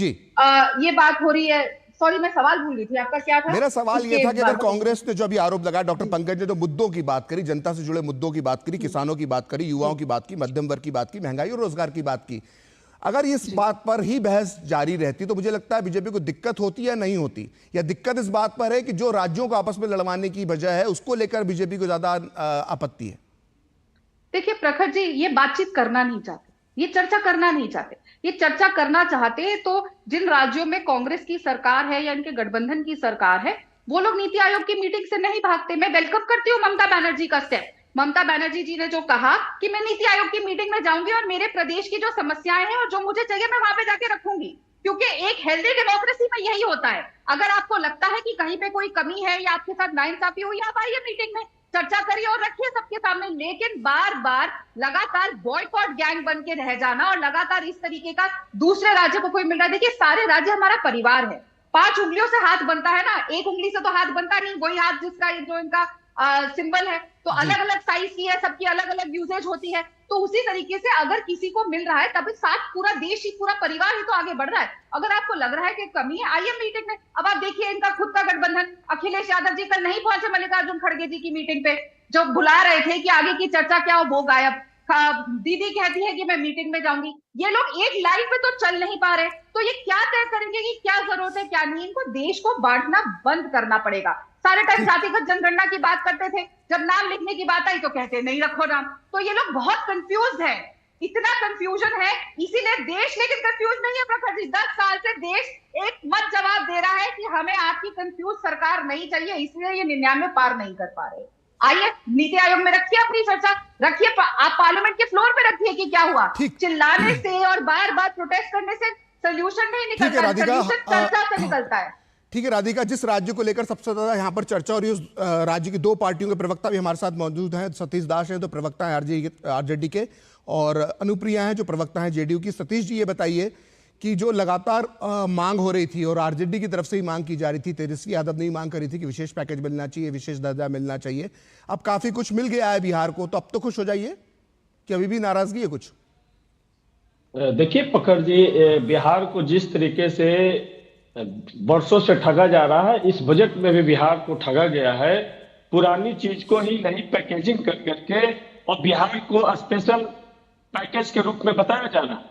ये बात हो रही है, सॉरी मैं सवाल भूल गई थी, आपका क्या था? मेरा सवाल ये था कि अगर कांग्रेस ने जो अभी आरोप लगाया, डॉक्टर पंकज ने जो मुद्दों की बात करी, जनता से जुड़े मुद्दों की बात करी, किसानों की बात करी, युवाओं की बात की, मध्यम वर्ग की बात की, महंगाई और रोजगार की बात की, अगर इस बात पर ही बहस जारी रहती तो मुझे लगता है बीजेपी को दिक्कत होती या नहीं होती, या दिक्कत इस बात पर है कि जो राज्यों को आपस में लड़वाने की वजह है उसको लेकर बीजेपी को ज्यादा आपत्ति है? देखिए प्रखर जी, ये बातचीत करना नहीं चाहते, ये चर्चा करना नहीं चाहते। ये चर्चा करना चाहते तो जिन राज्यों में कांग्रेस की सरकार है या इनके गठबंधन की सरकार है, वो लोग नीति आयोग की मीटिंग से नहीं भागते। मैं वेलकम करती हूँ ममता बनर्जी का स्टेप। ममता बनर्जी जी ने जो कहा कि मैं नीति आयोग की मीटिंग में जाऊंगी और मेरे प्रदेश की जो समस्याएं हैं और जो मुझे चाहिए मैं वहां पे जाके रखूंगी, क्योंकि एक हेल्दी डेमोक्रेसी में यही होता है। अगर आपको लगता है कि कहीं पे कोई कमी है या आपके साथ नाइंसाफी हुई, आप आइए मीटिंग में, चर्चा करिए और रखिए सबके सामने। लेकिन बार बार लगातार बॉयकॉट गैंग बन के रह जाना और लगातार इस तरीके का दूसरे राज्य को कोई मिल रहा है। देखिए, सारे राज्य हमारा परिवार है। 5 उंगलियों से हाथ बनता है ना, एक उंगली से तो हाथ बनता नहीं। वही हाथ जिसका जो इनका सिंबल है, तो अलग अलग साइज की है, सबकी अलग अलग यूजेज होती है। तो उसी तरीके से अगर किसी को मिल रहा है तभी साथ पूरा देश ही, पूरा परिवार ही तो आगे बढ़ रहा है। अगर आपको लग रहा है कि कमी है, आइए मीटिंग में। अब आप देखिए इनका खुद का गठबंधन, अखिलेश यादव जी कल नहीं पहुंचे मल्लिकार्जुन खड़गे जी की मीटिंग पे, जो बुला रहे थे कि आगे की चर्चा क्या हो, वो गायब। दीदी कहती है कि मैं मीटिंग में जाऊंगी। ये लोग एक लाइन पे तो चल नहीं पा रहे, तो ये क्या तय करेंगे कि क्या जरूरत है क्या नहीं। इनको देश को बांटना बंद करना पड़ेगा। सारे टाइम जातिगत जनगणना की बात करते थे, जब नाम लिखने की बात आई तो कहते नहीं रखो नाम। तो ये लोग बहुत कंफ्यूज है, इतना कंफ्यूजन है, इसीलिए देश लेकिन कंफ्यूज नहीं है प्रखर जी। 10 साल से देश एक मत जवाब दे रहा है कि हमें आपकी कंफ्यूज सरकार नहीं चाहिए, इसलिए ये 99 पार नहीं कर पा रहे। आइए नीति आयोग में रखिए अपनी चर्चा, रखिए आप पार्लियामेंट के फ्लोर पे रखिए कि क्या हुआ। चिल्लाने से और बार बार प्रोटेस्ट करने से सोल्यूशन नहीं निकलता, सोल्यूशन चर्चा से निकलता है। ठीक है राधिका, जिस राज्य को लेकर सबसे ज्यादा यहाँ पर चर्चा और उस राज्य की 2 पार्टियों के प्रवक्ता भी हमारे साथ मौजूद हैं। सतीश दास हैं तो प्रवक्ता हैं आरजेडी के, और अनुप्रिया हैं जो प्रवक्ता हैं जेडीयू की। सतीश जी, ये बताइए कि जो लगातार मांग हो रही थी और आरजेडी की तरफ से ही मांग की जा रही थी, तेजस्वी यादव ने ही मांग करी थी कि विशेष पैकेज मिलना चाहिए, विशेष दर्जा मिलना चाहिए। अब काफी कुछ मिल गया है बिहार को, तो अब तो खुश हो जाइए कि अभी भी नाराजगी है कुछ? देखिए प्रखर जी, बिहार को जिस तरीके से वर्षों से ठगा जा रहा है, इस बजट में भी बिहार को ठगा गया है। पुरानी चीज को ही नई पैकेजिंग कर करके और बिहार को स्पेशल पैकेज के रूप में बताया जाना,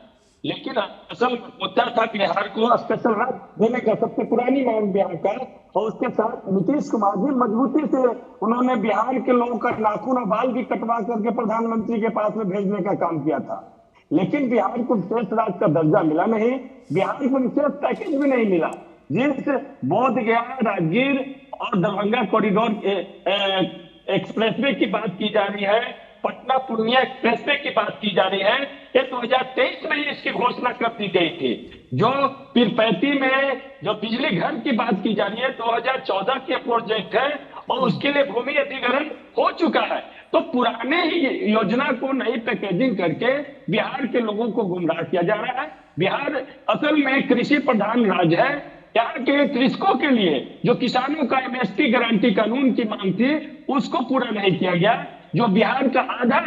लेकिन असल मुद्दा था बिहार को स्पेशल राज्य देने का, सबसे पुरानी मांग बिहार का। और उसके साथ नीतीश कुमार जी मजबूती से उन्होंने बिहार के लोगों का नाखून और बाल भी कटवा करके प्रधानमंत्री के पास में भेजने का काम किया था। लेकिन बिहार को विशेष राज्य का दर्जा मिला नहीं, बिहार को विशेष पैकेज भी नहीं मिला। जिस बोध गया, राजगीर और दरभंगा कॉरिडोर एक्सप्रेसवे की बात की जा रही है, पटना पूर्णिया एक्सप्रेसवे की बात की जा रही है, ये 2023 में ही इसकी घोषणा कर दी गई थी। जो पीरपैंती में जो बिजली घर की बात की जा रही है, 2014 के प्रोजेक्ट है और उसके लिए भूमि अधिग्रहण हो चुका है। तो पुराने ही योजना को नई पैकेजिंग करके बिहार के लोगों को गुमराह किया जा रहा है। बिहार असल में कृषि प्रधान राज्य है। यहाँ के कृषकों के लिए जो किसानों का एमएसपी गारंटी कानून की मांग थी, उसको पूरा नहीं किया गया। जो बिहार का आधा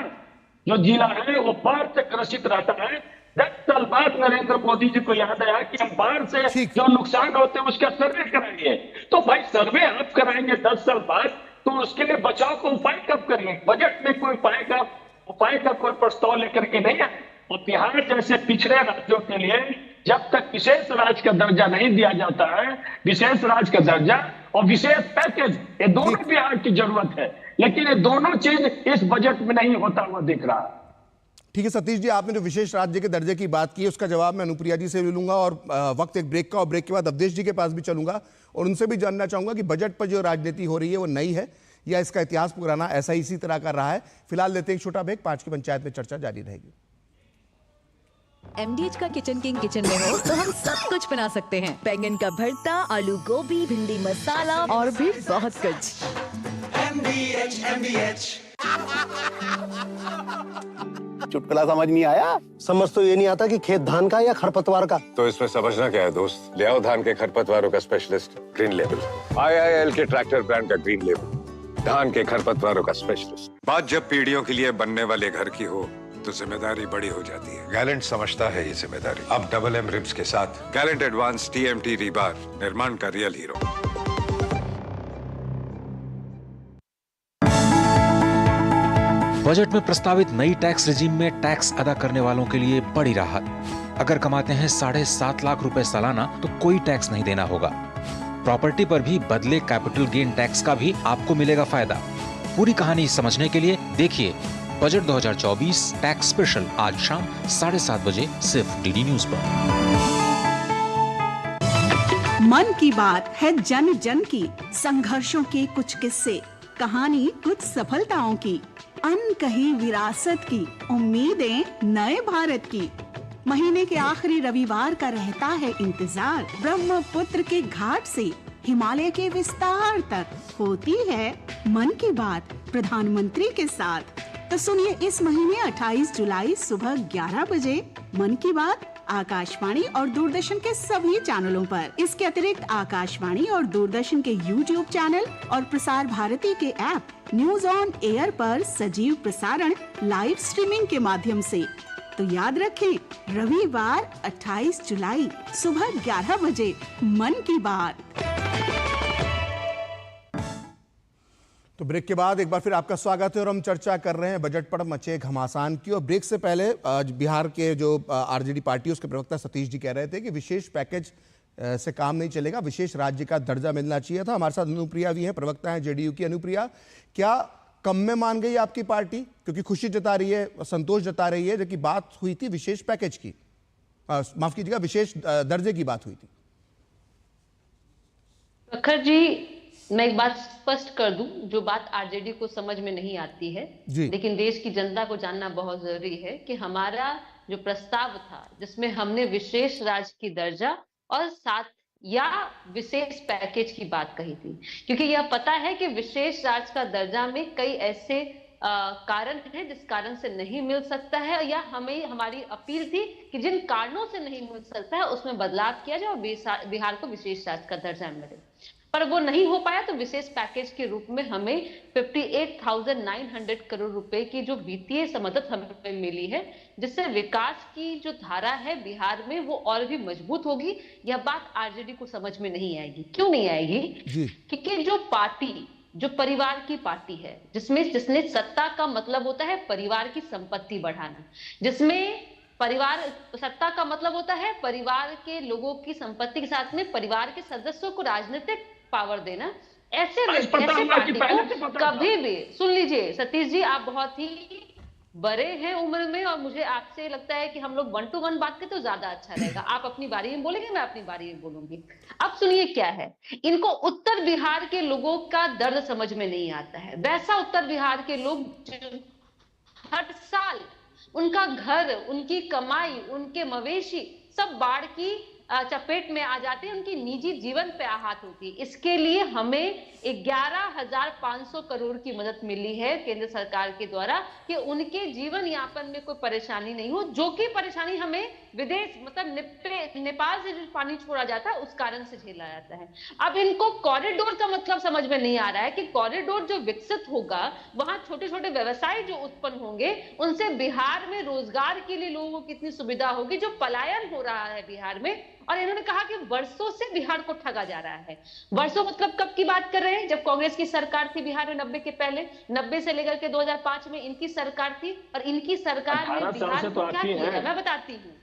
जो जिला है वो बाढ़ से ग्रसित रहता है। 10 साल बाद नरेंद्र मोदी जी को याद आया कि हम बाढ़ से जो नुकसान होते हैं उसका सर्वे कराएंगे। तो भाई सर्वे आप कराएंगे 10 साल बाद, तो उसके लिए बचाव का उपाय कब करेंगे? बजट में कोई उपाय का कोई प्रस्ताव लेकर के नहीं आए। और बिहार जैसे पिछड़े राज्यों के लिए जब तक विशेष राज्य का दर्जा नहीं दिया जाता है, विशेष राज्य का दर्जा और विशेष पैकेज, ये दोनों बिहार की जरूरत है, लेकिन ये दोनों चीज इस बजट में नहीं होता हुआ दिख रहा है। ठीक है सतीश जी, आपने जो विशेष राज्य के दर्जे की बात की है उसका जवाब मैं अनुप्रिया जी से भी लूंगा, और वक्त एक ब्रेक का, और ब्रेक के बाद अवधेश जी के पास भी चलूंगा और उनसे भी जानना चाहूंगा कि बजट पर जो राजनीति हो रही है वो नई है या इसका इतिहास पुराना ऐसा ही इसी तरह का रहा है। फिलहाल लेते हैं एक छोटा ब्रेक, 5 की पंचायत में चर्चा जारी रहेगी। MDH का किचन किंग किचन में हो तो हम सब कुछ बना सकते हैं। बैंगन का भरता, आलू गोभी, भिंडी मसाला और भी बहुत कुछ। MDH। चुटकुला समझ नहीं आया? समझ तो ये नहीं आता कि खेत धान का या खरपतवार का। तो इसमें समझना क्या है दोस्त? ले आओ धान के खरपतवारों का स्पेशलिस्ट ग्रीन लेबल, IIL के ट्रैक्टर ब्रांड का ग्रीन लेबल, धान के खरपतवारों का स्पेशलिस्ट। बात जब पीढ़ियों के लिए बनने वाले घर की हो तो जिम्मेदारी बड़ी हो जाती है। गैलेंट समझता है ये जिम्मेदारी। अब डबल M रिब्स के साथ गैलेंट एडवांस TMT रीबार, निर्माण का रियल हीरो। बजट में प्रस्तावित नई टैक्स रिजीम में टैक्स अदा करने वालों के लिए बड़ी राहत। अगर कमाते हैं 7.5 लाख रुपए सालाना तो कोई टैक्स नहीं देना होगा। प्रॉपर्टी पर भी बदले कैपिटल गेन टैक्स का भी आपको मिलेगा फायदा। पूरी कहानी समझने के लिए देखिए बजट 2024 टैक्स स्पेशल आज शाम 7:30 बजे सिर्फ डीडी न्यूज पर। मन की बात है जन जन की, संघर्षों के कुछ किस्से, कहानी कुछ सफलताओं की, अनकही विरासत की, उम्मीदें नए भारत की। महीने के आखिरी रविवार का रहता है इंतजार, ब्रह्मपुत्र के घाट से हिमालय के विस्तार तक होती है मन की बात प्रधानमंत्री के साथ। तो सुनिए इस महीने 28 जुलाई सुबह 11 बजे मन की बात आकाशवाणी और दूरदर्शन के सभी चैनलों पर। इसके अतिरिक्त आकाशवाणी और दूरदर्शन के YouTube चैनल और प्रसार भारती के ऐप न्यूज ऑन एयर पर सजीव प्रसारण लाइव स्ट्रीमिंग के माध्यम से। तो याद रखें, रविवार 28 जुलाई सुबह 11 बजे मन की बात। तो ब्रेक के बाद एक बार फिर आपका स्वागत है और हम चर्चा कर रहे हैं बजट पर मचे घमासान की। और ब्रेक से पहले आज बिहार के जो आरजेडी पार्टी उसके प्रवक्ता सतीश जी कह रहे थे कि विशेष पैकेज से काम नहीं चलेगा, विशेष राज्य का दर्जा मिलना चाहिए था। हमारे साथ अनुप्रिया भी हैं, प्रवक्ता हैं जेडीयू की। अनुप्रिया, क्या कम में मान गई आपकी पार्टी? क्योंकि खुशी जता रही है, संतोष जता रही है, जबकि बात हुई थी विशेष पैकेज की, माफ कीजिएगा विशेष दर्जे की बात हुई थी। प्रखर जी, मैं एक बात स्पष्ट कर दूं, जो बात आरजेडी को समझ में नहीं आती है, लेकिन देश की जनता को जानना बहुत जरूरी है कि हमारा जो प्रस्ताव था जिसमें हमने विशेष राज्य की दर्जा और साथ या विशेष पैकेज की बात कही थी, क्योंकि यह पता है कि विशेष राज्य का दर्जा में कई ऐसे कारण है जिस कारण से नहीं मिल सकता है, या हमें हमारी अपील थी कि जिन कारणों से नहीं मिल सकता है उसमें बदलाव किया जाए और बिहार को विशेष राज्य का दर्जा मिले। पर वो नहीं हो पाया, तो विशेष पैकेज के रूप में हमें 58,900 करोड़ रुपए की जो वित्तीय मदद हमें मिली है, जिससे विकास की जो धारा है बिहार में वो और भी मजबूत होगी। यह बात आरजेडी को समझ में नहीं आएगी। क्यों नहीं आएगी? क्योंकि जो पार्टी, जो परिवार की पार्टी है, जिसने सत्ता का मतलब होता है परिवार की संपत्ति बढ़ाना, जिसमें परिवार सत्ता का मतलब होता है परिवार के लोगों की संपत्ति के साथ में परिवार के सदस्यों को राजनीतिक पावर देना, ऐसे पार्टी को कभी भी, सुन लीजिए सतीश जी, आप बहुत ही बड़े हैं उम्र में और मुझे आपसे लगता है कि हम लोग 1 to 1 बात करें तो ज्यादा अच्छा रहेगा। आप अपनी बारी में बोलेंगे, मैं अपनी बारी में बोलूंगी। अब सुनिए क्या है, इनको उत्तर बिहार के लोगों का दर्द समझ में नहीं आता है। वैसा उत्तर बिहार के लोग हर साल उनका घर, उनकी कमाई, उनके मवेशी सब बाढ़ की चपेट में आ जाते हैं, उनकी निजी जीवन पे आहत होती है। इसके लिए हमें 11,500 करोड़ की मदद मिली है केंद्र सरकार के द्वारा कि उनके जीवन यापन में कोई परेशानी नहीं हो, जो कि परेशानी हमें विदेश मतलब नेपाल से जो पानी छोड़ा जाता है उस कारण से झेला जाता है। अब इनको कॉरिडोर का मतलब समझ में नहीं आ रहा है कि कॉरिडोर जो विकसित होगा वहां छोटे छोटे व्यवसाय जो उत्पन्न होंगे उनसे बिहार में रोजगार के लिए लोगों को कितनी सुविधा होगी, जो पलायन हो रहा है बिहार में। और इन्होंने कहा कि वर्षों से बिहार को ठगा जा रहा है। वर्षों मतलब कब की बात कर रहे हैं? जब कांग्रेस की सरकार थी बिहार में 90 के पहले, 90 से लेकर के 2005 में इनकी सरकार थी। और इनकी सरकार ने बिहार को क्या किया है मैं बताती हूँ।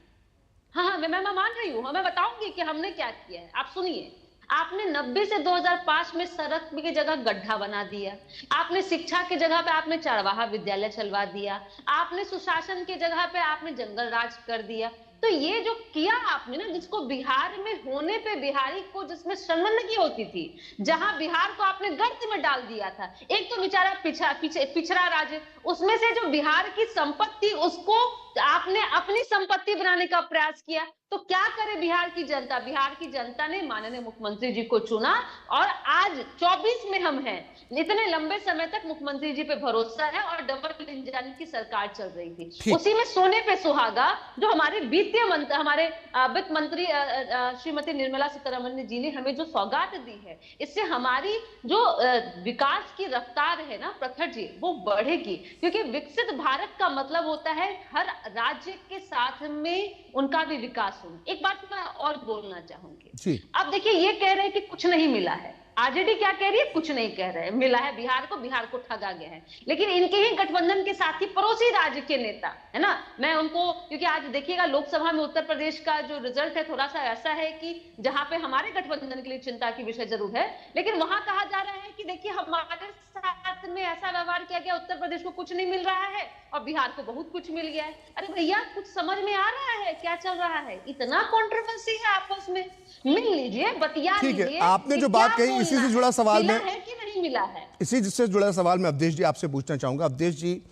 हाँ, मैं मान रही हूँ, मैं बताऊंगी कि हमने क्या किया है। आप सुनिए, आपने 90 से 2005 में सड़क की जगह गड्ढा बना दिया, आपने शिक्षा की जगह पे आपने चरवाहा विद्यालय चलवा दिया, आपने सुशासन की जगह पे आपने जंगल राज कर दिया। तो ये जो किया आपने ना, जिसको बिहार में होने पे बिहारी को जिसमें शर्मिंदगी होती थी, जहां बिहार को आपने गर्त में डाल दिया था। एक तो बेचारा पिछड़ा राज्य, उसमें से जो बिहार की संपत्ति उसको आपने अपनी संपत्ति बनाने का प्रयास किया। तो क्या करे बिहार की जनता? बिहार की जनता ने माननीय मुख्यमंत्री जी को चुना और आज 24 में हम हैं। इतने लंबे समय तक मुख्यमंत्री जी पे भरोसा है और डबल इंजन की सरकार चल रही थी। उसी में सोने पे सुहागा जो हमारे वित्तीय मंत्री, हमारे वित्त मंत्री श्रीमती निर्मला सीतारमण जी ने हमें जो सौगात दी है, इससे हमारी जो विकास की रफ्तार है ना प्रखर जी, वो बढ़ेगी। क्योंकि विकसित भारत का मतलब होता है हर राज्य के साथ में उनका भी विकास हो। एक बात मैं और बोलना चाहूंगी। अब देखिए, ये कह रहे हैं कि कुछ नहीं मिला है, आरजेडी क्या कह रही है? कुछ नहीं कह रहे हैं। मिला है बिहार को ठगा गया है। लेकिन इनके ही गठबंधन के साथी पड़ोसी राज्य के नेता है ना, मैं उनको, क्योंकि आज देखिएगा लोकसभा में उत्तर प्रदेश का जो रिजल्ट है थोड़ा सा ऐसा है कि जहां पे हमारे गठबंधन के लिए चिंता की विषय जरूर है, लेकिन वहां कहा जा रहा है कि देखिए हमारे साथ में ऐसा व्यवहार किया गया, उत्तर प्रदेश को कुछ नहीं मिल रहा है और बिहार को बहुत कुछ मिल गया है। अरे भैया, कुछ समझ में आ रहा है क्या चल रहा है? इतना कंट्रोवर्सी है आपस में, मिल लीजिए, बतिया लीजिए। ठीक है, आपने जो बात कही इसी से जुड़ा सवाल में, है कि नहीं मिला है, इसी से जुड़ा सवाल मैं अवधेश जी आपसे पूछना चाहूंगा। अवधेश जी,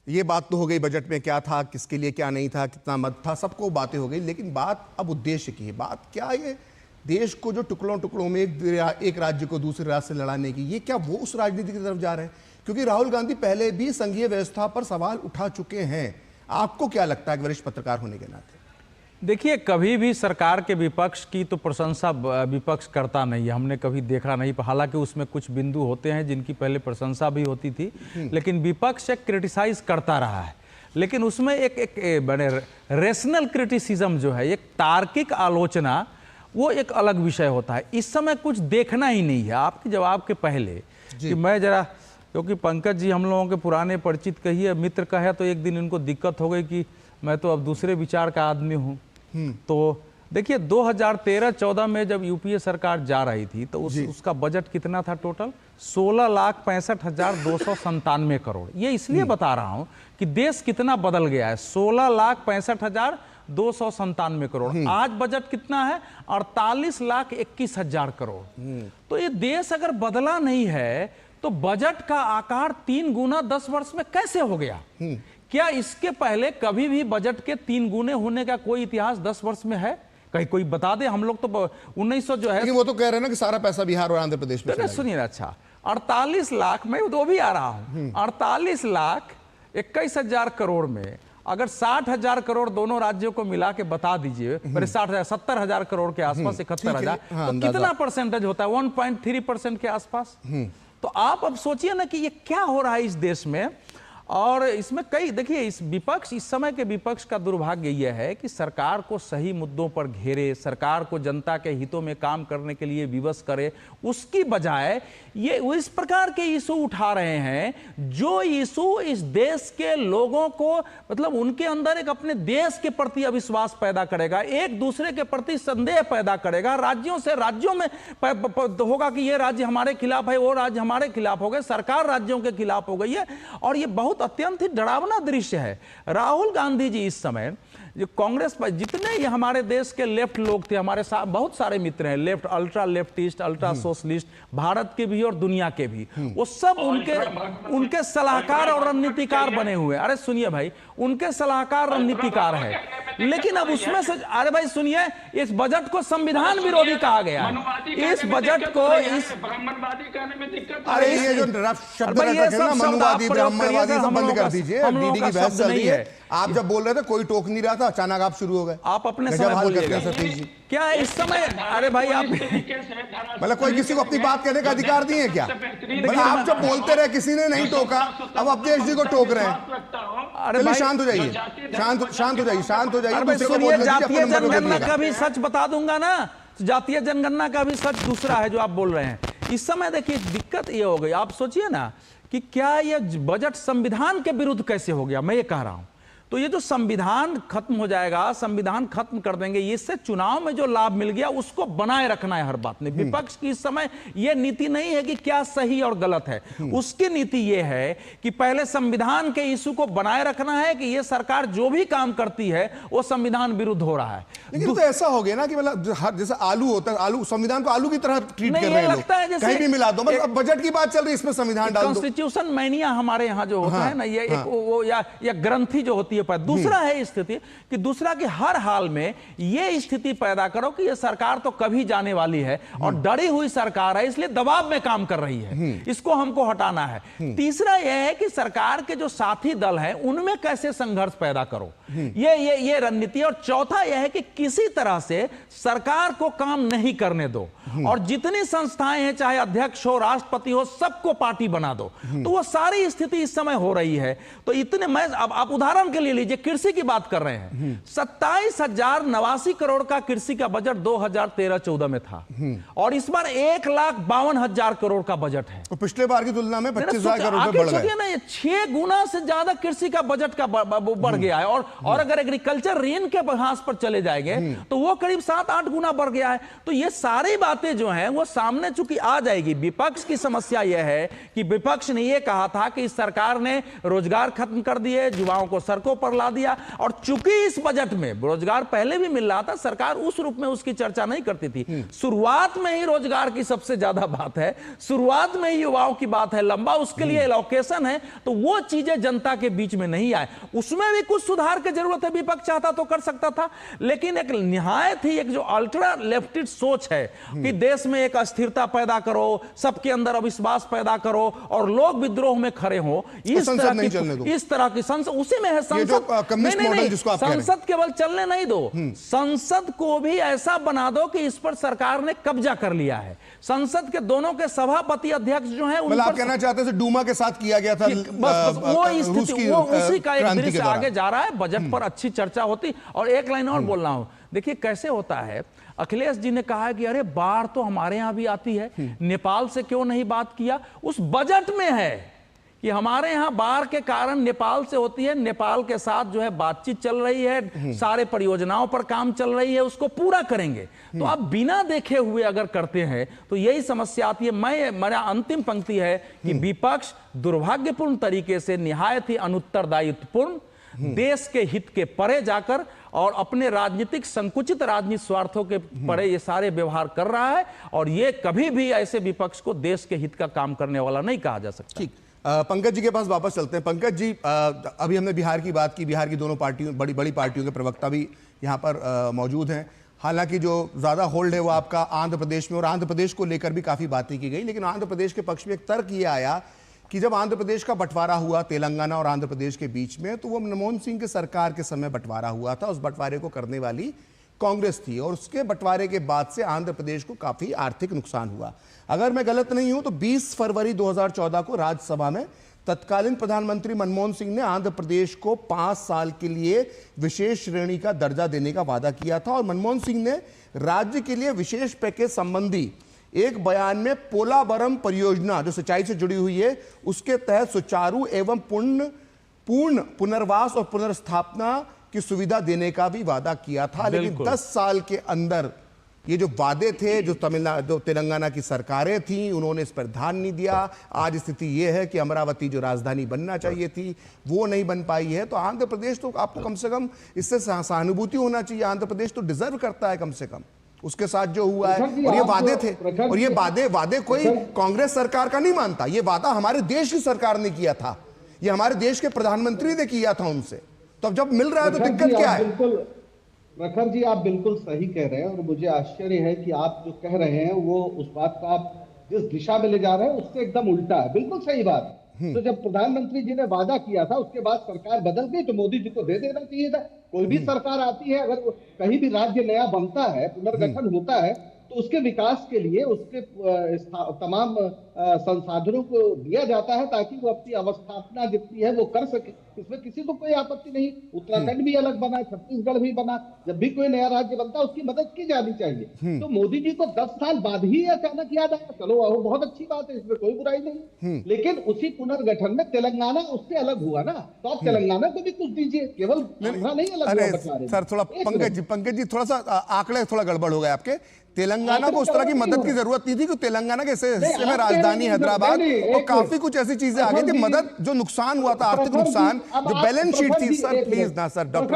ये बात तो हो गई बजट में क्या था, किसके लिए क्या नहीं था, कितना मत था, सबको बातें हो गई, लेकिन बात अब उद्देश्य की है। बात क्या, ये देश को जो टुकड़ों टुकड़ों में एक राज्य को दूसरे राज्य से लड़ाने की, ये क्या वो उस राजनीति की तरफ जा रहे हैं? क्योंकि राहुल गांधी पहले भी संघीय व्यवस्था पर सवाल उठा चुके हैं। आपको क्या लगता है वरिष्ठ पत्रकार होने के नाते? देखिए, कभी भी सरकार के विपक्ष की तो प्रशंसा विपक्ष करता नहीं है, हमने कभी देखा नहीं। हालांकि उसमें कुछ बिंदु होते हैं जिनकी पहले प्रशंसा भी होती थी, लेकिन विपक्ष एक क्रिटिसाइज करता रहा है। लेकिन उसमें एक बने रेशनल क्रिटिसिज्म जो है, एक तार्किक आलोचना, वो एक अलग विषय होता है। इस समय कुछ देखना ही नहीं है। आपके जवाब के पहले कि मैं जरा, क्योंकि पंकज जी हम लोगों के पुराने परिचित कहिए मित्र कहे, तो एक दिन इनको दिक्कत हो गई कि मैं तो अब दूसरे विचार का आदमी हूँ। तो देखिए 2013-14 में जब यूपीए सरकार जा रही थी तो उसका बजट कितना था टोटल? 16,65,297 करोड़। ये इसलिए बता रहा हूँ कि देश कितना बदल गया है। 16,65,297 करोड़। आज बजट कितना है? 48,21,000 करोड़। तो ये देश अगर बदला नहीं है तो बजट का आकार 3 गुना 10 वर्ष में कैसे हो गया? क्या इसके पहले कभी भी बजट के 3 गुने होने का कोई इतिहास 10 वर्ष में है? कहीं कोई बता दे। हम लोग तो 1900 जो है, लेकिन वो तो कह रहे हैं ना कि सारा पैसा बिहार और आंध्र प्रदेश में। सुनिए, अच्छा 48 लाख, मैं तो भी आ रहा हूं, 48,21,000 करोड़ में अगर 60,000 करोड़ दोनों राज्यों को मिला के बता दीजिए, मेरे 70,000 करोड़ के आसपास, 71,000, तो कितना परसेंटेज होता है? 1.3% के आसपास। तो आप अब सोचिए ना कि ये क्या हो रहा है इस देश में। और इसमें कई, देखिए इस समय के विपक्ष का दुर्भाग्य यह है कि सरकार को सही मुद्दों पर घेरे, सरकार को जनता के हितों में काम करने के लिए विवश करे, उसकी बजाय ये इस प्रकार के इशू उठा रहे हैं जो इशू इस देश के लोगों को, मतलब उनके अंदर एक अपने देश के प्रति अविश्वास पैदा करेगा, एक दूसरे के प्रति संदेह पैदा करेगा, राज्यों से राज्यों में होगा कि ये राज्य हमारे खिलाफ है, वो राज्य हमारे खिलाफ हो गए, सरकार राज्यों के खिलाफ हो गई है। और ये बहुत अत्यंत ही डरावना दृश्य है। राहुल गांधी जी इस समय जो कांग्रेस पर, जितने ये हमारे देश के लेफ्ट लोग थे, हमारे साथ बहुत सारे मित्र हैं, left, ultra leftist, ultra socialist, Bharat के भी और दुनिया के भी, वो सब उनके सलाहकार और रणनीतिकार बने हुए। अरे सुनिए भाई, उनके सलाहकार रणनीतिकार है, लेकिन अब उसमें से, अरे भाई सुनिए, इस बजट को संविधान विरोधी कहा गया। इस बजट को ब्राह्मणवादी कहने में दिक्कत, अरे ये जो शब्द मनुवादी, ब्राह्मणवादी सब बंद कर दीजिए। डीडी की बहस चल रही है, आप जब बोल रहे थे कोई टोक नहीं रहा था, अचानक आप शुरू हो गए। आप अपने समय बोलिएगा सतीश जी, क्या है इस समय? अरे भाई आप मतलब कोई किसी को अपनी बात कहने का अधिकार नहीं है क्या? मतलब आप जब बोलते रहे किसी ने नहीं टोका, अब अवधेश जी को टोक रहे हैं। अरे शांत हो जाइए, शांत हो जाइए, शांत हो जाइए। सुनिए, जातीय जनगणना का भी सच बता दूंगा ना, जातीय जनगणना का भी सच दूसरा है जो आप बोल रहे हैं। इस समय देखिए दिक्कत ये हो गई, आप सोचिए ना कि क्या यह बजट संविधान के विरुद्ध कैसे हो गया। मैं ये कह रहा हूं, तो ये जो संविधान खत्म हो जाएगा, संविधान खत्म कर देंगे, इससे चुनाव में जो लाभ मिल गया उसको बनाए रखना है हर बात में। विपक्ष की इस समय ये नीति नहीं है कि क्या सही और गलत है, उसकी नीति ये है कि पहले संविधान के इशू को बनाए रखना है कि ये सरकार जो भी काम करती है वो संविधान विरुद्ध हो रहा है। लेकिन तो ऐसा हो गया ना कि मतलब जैसे आलू होता है, आलू संविधान को आलू की तरह ट्रीट कर रहे हैं लोग, कहीं भी मिला दो, बस अब बजट की बात चल रही है, इसमें संविधान डाल दो। कॉन्स्टिट्यूशन मैनिया हमारे यहाँ जो होता है ना, ये एक वो या ग्रंथि जो होती है। दूसरा है स्थिति कि दूसरा कि हर हाल में ये स्थिति पैदा करो कि ये सरकार तो कभी जाने वाली है और डरी हुई सरकार है, इसलिए दबाव में काम कर रही है, इसको हमको हटाना है। तीसरा यह है कि सरकार के जो साथी दल हैं उनमें कैसे संघर्ष पैदा करो, ये रणनीति। और चौथा यह है कि किसी तरह से सरकार को काम नहीं करने दो और जितनी संस्थाएं हैं, चाहे अध्यक्ष हो, राष्ट्रपति हो, सबको पार्टी बना दो। तो वो सारी स्थिति इस समय हो रही है। तो इतने, मैं अब आप उदाहरण के लिए लिए लीजिए, कृषि की बात कर रहे हैं, 27,089 करोड़ का कृषि का बजट 2013-14 में था और इस बार 1,52,000 करोड़ का बजट है। तो पिछले बार की तुलना में 25,000 करोड़ रुपए बढ़ गए ना, ये 6 गुना से ज्यादा कृषि का बजट का बढ़ गया है। और अगर एग्रीकल्चर ऋण के बहास पर चले जाएंगे तो वो करीब 7-8 गुना बढ़ गया है। तो ये सारी बातें जो हैं वो सामने चूंकि आ जाएगी। विपक्ष की समस्या यह है कि विपक्ष ने यह कहा था कि इस सरकार ने रोजगार खत्म कर दिए, युवाओं को सड़कों पर ला दिया, और चूंकि इस बजट में रोजगार पहले भी मिल रहा था, सरकार उस रूप में उसकी चर्चा नहीं करती थी। शुरुआत में ही रोजगार की सबसे ज्यादा बात है, शुरुआत में ही युवाओं की बात है, लंबा उसके लिए एलोकेशन है, तो वो चीजें जनता के बीच में नहीं आए। उसमें भी कुछ सुधार की जरूरत है, विपक्ष चाहता तो कर सकता था, लेकिन एक निहायत ही एक जो अल्ट्रा लेफ्टिस्ट सोच है कि देश में एक अस्थिरता पैदा करो, सबके अंदर अविश्वास पैदा करो और लोग विद्रोह में खड़े हो, इस तरह की संसद, उसी में है संसद। संसद केवल चलने नहीं दो, संसद को भी ऐसा बना दो कि इस पर सरकार ने कब्जा कर लिया है। संसद के दोनों के सभापति अध्यक्ष जो है, आप कहना चाहते हैं डूमा के साथ किया गया था, वो स्थिति, वो उसी का एक दृश्य आगे जा रहा है। बजट पर अच्छी चर्चा होती। और एक लाइन और बोल रहा हूं, देखिए कैसे होता है, अखिलेश जी ने कहा कि अरे बाढ़ तो हमारे यहां भी आती है, नेपाल से क्यों नहीं बात किया। उस बजट में है कि हमारे यहां बाढ़ के कारण नेपाल से होती है, नेपाल के साथ जो है बातचीत चल रही है, सारे परियोजनाओं पर काम चल रही है, उसको पूरा करेंगे। तो आप बिना देखे हुए अगर करते हैं तो यही समस्या आती है। मेरा अंतिम पंक्ति है कि विपक्ष दुर्भाग्यपूर्ण तरीके से, निहायत ही अनुत्तरदायित्वपूर्ण, देश के हित के परे जाकर और अपने राजनीतिक संकुचित राजनीतिक स्वार्थों के परे ये सारे व्यवहार कर रहा है, और ये कभी भी ऐसे विपक्ष को देश के हित का काम करने वाला नहीं कहा जा सकता। ठीक, पंकज जी के पास वापस चलते हैं। पंकज जी, अभी हमने बिहार की बात की, बिहार की दोनों पार्टियों, बड़ी बड़ी पार्टियों के प्रवक्ता भी यहाँ पर मौजूद हैं। हालांकि जो ज़्यादा होल्ड है वो आपका आंध्र प्रदेश में, और आंध्र प्रदेश को लेकर भी काफ़ी बातें की गई, लेकिन आंध्र प्रदेश के पक्ष में एक तर्क ये आया कि जब आंध्र प्रदेश का बंटवारा हुआ तेलंगाना और आंध्र प्रदेश के बीच में, तो वो मनमोहन सिंह के सरकार के समय बंटवारा हुआ था, उस बंटवारे को करने वाली कांग्रेस थी, और उसके बंटवारे के बाद से आंध्र प्रदेश को काफ़ी आर्थिक नुकसान हुआ। अगर मैं गलत नहीं हूं तो 20 फरवरी 2014 को राज्यसभा में तत्कालीन प्रधानमंत्री मनमोहन सिंह ने आंध्र प्रदेश को 5 साल के लिए विशेष श्रेणी का दर्जा देने का वादा किया था, और मनमोहन सिंह ने राज्य के लिए विशेष पैकेज संबंधी एक बयान में पोलावरम परियोजना जो सिंचाई से जुड़ी हुई है, उसके तहत सुचारू एवं पूर्ण पुनर्वास और पुनर्स्थापना की सुविधा देने का भी वादा किया था। लेकिन 10 साल के अंदर ये जो वादे थे, जो तेलंगाना की सरकारें थी, उन्होंने इस पर ध्यान नहीं दिया। आज स्थिति ये है कि अमरावती जो राजधानी बनना चाहिए थी वो नहीं बन पाई है। तो आंध्र प्रदेश तो आपको कम से कम इससे सहानुभूति होना चाहिए, आंध्र प्रदेश तो डिजर्व करता है कम से कम उसके साथ जो हुआ है। और ये वादे थे, और ये वादे कोई कांग्रेस सरकार का नहीं मानता, ये वादा हमारे देश की सरकार ने किया था, ये हमारे देश के प्रधानमंत्री ने किया था उनसे। तो अब जब मिल रहा है तो दिक्कत क्या है? प्रखर जी, आप बिल्कुल सही कह रहे हैं, और मुझे आश्चर्य है कि आप जो कह रहे हैं वो उस बात को आप जिस दिशा में ले जा रहे हैं उससे एकदम उल्टा है। बिल्कुल सही बात। तो जब प्रधानमंत्री जी ने वादा किया था, उसके बाद सरकार बदल गई, तो मोदी जी को दे देना चाहिए था। कोई भी सरकार आती है, अगर कहीं भी राज्य नया बनता है, पुनर्गठन होता है, तो उसके विकास के लिए उसके तमाम संसाधनों को दिया जाता है ताकि वो अपनी अवस्थापना जितनी है वो कर सके। इसमें किसी को कोई आपत्ति नहीं। उत्तराखंड भी अलग बना, छत्तीसगढ़ भी बना, जब भी कोई नया राज्य बनता है उसकी मदद की जानी चाहिए। तो मोदी जी को 10 साल बाद ही अचानक याद आया, चलो वो बहुत अच्छी बात है, इसमें कोई बुराई नहीं। लेकिन उसी पुनर्गठन में तेलंगाना उससे अलग हुआ ना, तो आप तेलंगाना को भी कुछ दीजिए, केवल आंध्रा नहीं अलग हुआ। सर थोड़ा पंकज जी, थोड़ा सा आंकड़े थोड़ा गड़बड़ हो गए आपके। तेलंगाना को उस तरह की मदद की जरूरत नहीं थी कि तेलंगाना के हिस्से में राजधानी हैदराबाद और काफी कुछ ऐसी चीजें आ गई थी। मदद जो नुकसान हुआ था, आर्थिक नुकसान, जो बैलेंस शीट थी। सर प्लीज ना सर, डॉक्टर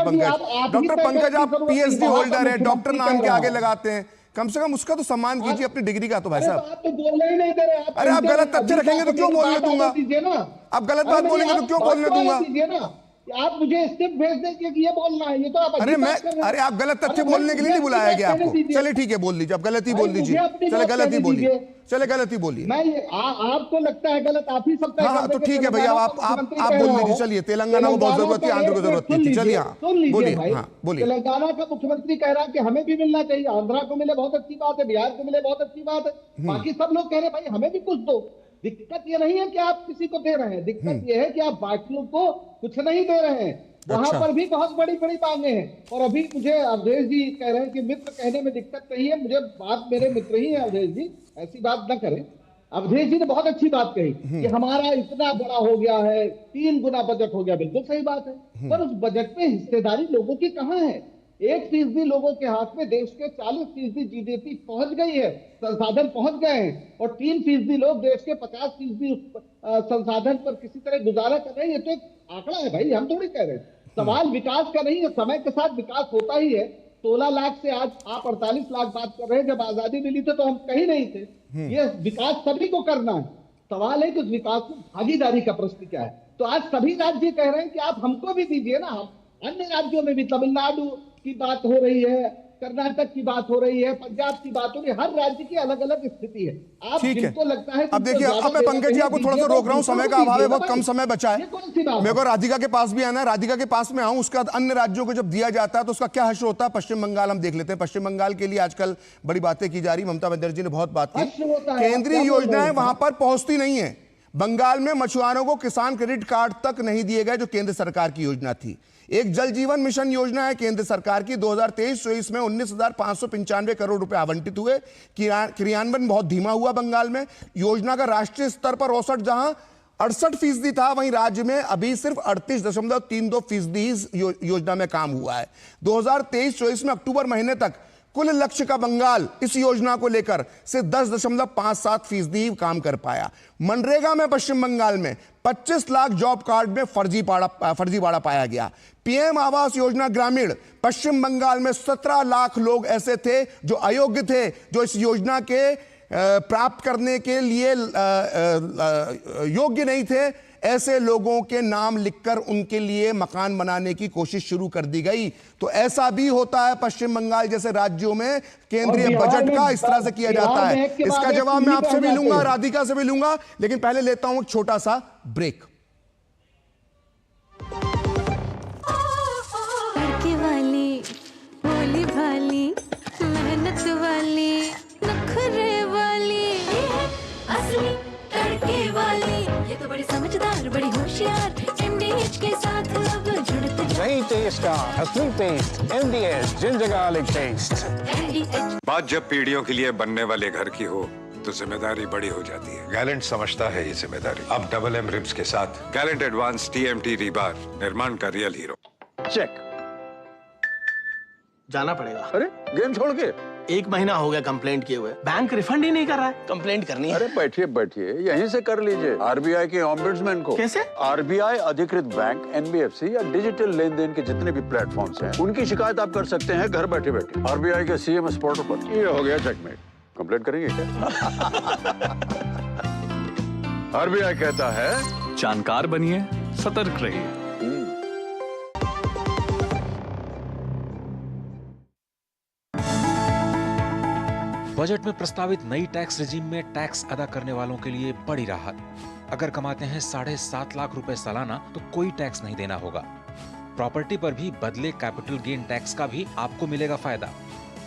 पंकज आप पीएचडी होल्डर है, डॉक्टर नाम के आगे लगाते हैं, कम से कम उसका तो सम्मान कीजिए अपनी डिग्री का। तो भाई साहब अरे आप गलत तथ्य रखेंगे तो क्यों बोलने दूंगा, आप गलत बात बोलेंगे तो क्यों बोलने दूंगा। आप मुझे स्क्रिप्ट भेज देंगे कि ये बोलना है, ये तो आप अरे आप गलत तथ्य बोलने के लिए नहीं बुलाया गया आपको। चलिए ठीक है, बोल लीजिए, आप गलत ही बोल दीजिए। चले गलत ही बोलिए, चले गलत ही बोलिए। आपको लगता है गलत, आप ही सब तय हाँ, तो ठीक है भैया, आप बोल लीजिए। चलिए, तेलंगाना को बहुत जरूरत थी, आंध्र को जरूरत थी। चलिए हाँ बोलिए, हाँ बोलिए। तेलंगाना का मुख्यमंत्री कह रहा है कि हमें भी मिलना चाहिए, आंध्रा को मिले बहुत अच्छी बात है, बिहार को मिले बहुत अच्छी बात है, बाकी सब लोग कह रहे भाई हमें भी कुछ दो। दिक्कत ये नहीं है कि आप किसी को दे रहे हैं, दिक्कत ये है कि आप बाकियों को कुछ नहीं दे रहे हैं। वहां पर भी बहुत बड़ी बड़ी मांगे हैं। और अभी मुझे अवधेश जी कह रहे हैं कि मित्र कहने में दिक्कत नहीं है, मुझे बात, मेरे मित्र ही है अवधेश जी, ऐसी बात न करें। अवधेश जी ने बहुत अच्छी बात कही कि हमारा इतना बड़ा हो गया है, 3 गुना बजट हो गया, बिल्कुल सही बात है। पर उस बजट में हिस्सेदारी लोगों की कहाँ है? 1% लोगों के हाथ में देश के 40% जीडीपी पहुंच गई है, संसाधन पहुंच गए हैं, और 3% लोग देश के 50% संसाधन पर किसी तरह गुजारा कर रहे हैं। ये तो एक आंकड़ा है भाई, हम थोड़ी कह रहे हैं। सवाल विकास का नहीं है, समय के साथ विकास होता ही है। 16 लाख से आज आप 48 लाख बात कर रहे हैं। जब आजादी मिली थी तो हम कहीं नहीं थे। ये विकास सभी को करना है। सवाल है कि उस विकास में भागीदारी का प्रश्न क्या है। तो आज सभी राज्य कह रहे हैं कि आप हमको भी दीजिए ना। हम अन्य राज्यों में भी, तमिलनाडु की बात हो रही है, कर्नाटक की बात हो रही है, पंजाब की बात हो रही है, हर राज्य की अलग अलग स्थिति है। आप जिनको लगता है, अब देखिए, अब मैं पंकज जी आपको थोड़ा सा रोक रहा हूं, समय का अभाव है, बहुत कम समय बचा है। मेरे को राधिका के पास भी आना है, राधिका के पास में आऊं, उसके बाद अन्य राज्यों को जब दिया जाता है तो उसका क्या हश्र होता है। पश्चिम बंगाल हम देख लेते हैं। पश्चिम बंगाल के लिए आजकल बड़ी बातें की जा रही, ममता बनर्जी ने बहुत बात की। केंद्रीय योजनाएं वहां पर पहुंचती नहीं है। बंगाल में मछुआरों को किसान क्रेडिट कार्ड तक नहीं दिए गए, जो केंद्र सरकार की योजना थी। एक जल जीवन मिशन योजना है केंद्र सरकार की, 2023-24 में 19,595 करोड़ रुपए आवंटित हुए। क्रियान्वयन बहुत धीमा हुआ बंगाल में। योजना का राष्ट्रीय स्तर पर औसत जहां 68% था, वहीं राज्य में अभी सिर्फ 38.32% योजना में काम हुआ है। 2023-24 में अक्टूबर महीने तक कुल लक्ष्य का बंगाल इस योजना को लेकर से 10.57% काम कर पाया। मनरेगा में पश्चिम बंगाल में 25 लाख जॉब कार्ड में फर्जीवाड़ा पाया गया। पीएम आवास योजना ग्रामीण, पश्चिम बंगाल में 17 लाख लोग ऐसे थे जो अयोग्य थे, जो इस योजना के प्राप्त करने के लिए योग्य नहीं थे। ऐसे लोगों के नाम लिखकर उनके लिए मकान बनाने की कोशिश शुरू कर दी गई। तो ऐसा भी होता है पश्चिम बंगाल जैसे राज्यों में केंद्रीय बजट का इस तरह से किया जाता है। इसका जवाब मैं आपसे भी लूंगा, राधिका से भी लूंगा, लेकिन पहले लेता हूं एक छोटा सा ब्रेक। वाली भोली भाली मेहनत वाली नखरे वाली असली तड़के वाली, ये तो बड़ी समझदार बड़ी होशियार, MDH के साथ अब जुड़ते नई टेस्ट का असली taste, MDH ginger garlic taste. बात जब पीढ़ियों के लिए बनने वाले घर की हो तो जिम्मेदारी बड़ी हो जाती है। गैलेंट समझता है ये जिम्मेदारी। अब डबल M रिब्स के साथ गैलेंट एडवांस TMT रीबार, निर्माण का रियल हीरो। चेक। जाना पड़ेगा। अरे गेम छोड़ के 1 महीना हो गया कंप्लेंट किए हुए, बैंक रिफंड ही नहीं कर रहा है। कंप्लेंट करनी है। अरे बैठिए बैठिए, यहीं से कर लीजिए RBI के ऑम्बुड्समैन को। कैसे? RBI अधिकृत बैंक, NBFC या डिजिटल लेन देन के जितने भी प्लेटफॉर्म्स हैं, उनकी शिकायत आप कर सकते हैं घर बैठे बैठे RBI के CMS पोर्टल पर। ये हो गया चेकमेट। कंप्लेंट करेंगे क्या? RBI कहता है जानकार बनिए, सतर्क रहिए। बजट में प्रस्तावित नई टैक्स रिजीम में टैक्स अदा करने वालों के लिए बड़ी राहत। अगर कमाते हैं 7.5 लाख रुपए सालाना तो कोई टैक्स नहीं देना होगा। प्रॉपर्टी पर भी बदले कैपिटल गेन टैक्स का भी आपको मिलेगा फायदा।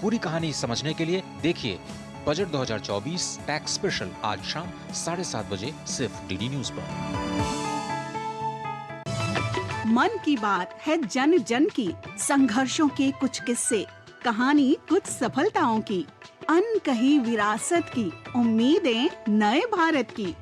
पूरी कहानी समझने के लिए देखिए बजट 2024 टैक्स स्पेशल आज शाम 7:30 बजे सिर्फ DD न्यूज पर। मन की बात है जन जन की, संघर्षों के कुछ किस्से, कहानी कुछ सफलताओं की, अनकही विरासत की, उम्मीदें नए भारत की।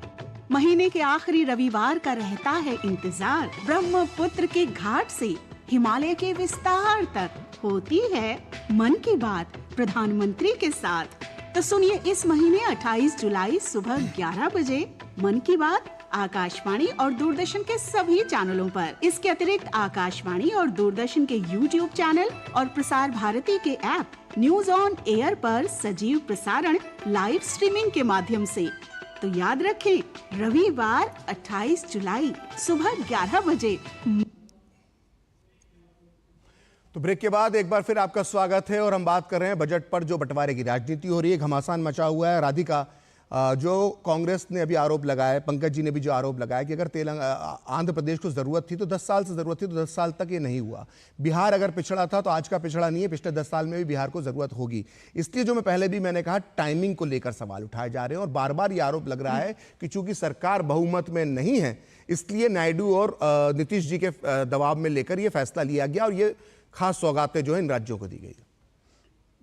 महीने के आखिरी रविवार का रहता है इंतजार। ब्रह्मपुत्र के घाट से हिमालय के विस्तार तक होती है मन की बात प्रधानमंत्री के साथ। तो सुनिए इस महीने 28 जुलाई सुबह 11 बजे मन की बात आकाशवाणी और दूरदर्शन के सभी चैनलों पर। इसके अतिरिक्त आकाशवाणी और दूरदर्शन के YouTube चैनल और प्रसार भारती के ऐप न्यूज ऑन एयर पर सजीव प्रसारण लाइव स्ट्रीमिंग के माध्यम से। तो याद रखें रविवार 28 जुलाई सुबह 11 बजे। तो ब्रेक के बाद एक बार फिर आपका स्वागत है और हम बात कर रहे हैं बजट पर जो बंटवारे की राजनीति हो रही है, घमासान मचा हुआ है। राधिका, जो कांग्रेस ने अभी आरोप लगाया, पंकज जी ने भी जो आरोप लगाया कि अगर आंध्र प्रदेश को ज़रूरत थी तो 10 साल से ज़रूरत थी, तो 10 साल तक ये नहीं हुआ। बिहार अगर पिछड़ा था तो आज का पिछड़ा नहीं है, पिछले 10 साल में भी बिहार को ज़रूरत होगी। इसलिए जो मैं पहले भी मैंने कहा, टाइमिंग को लेकर सवाल उठाए जा रहे हैं और बार बार ये आरोप लग रहा है कि चूंकि सरकार बहुमत में नहीं है, इसलिए नायडू और नीतीश जी के दबाव में लेकर ये फैसला लिया गया और ये खास सौगातें जो है इन राज्यों को दी गई।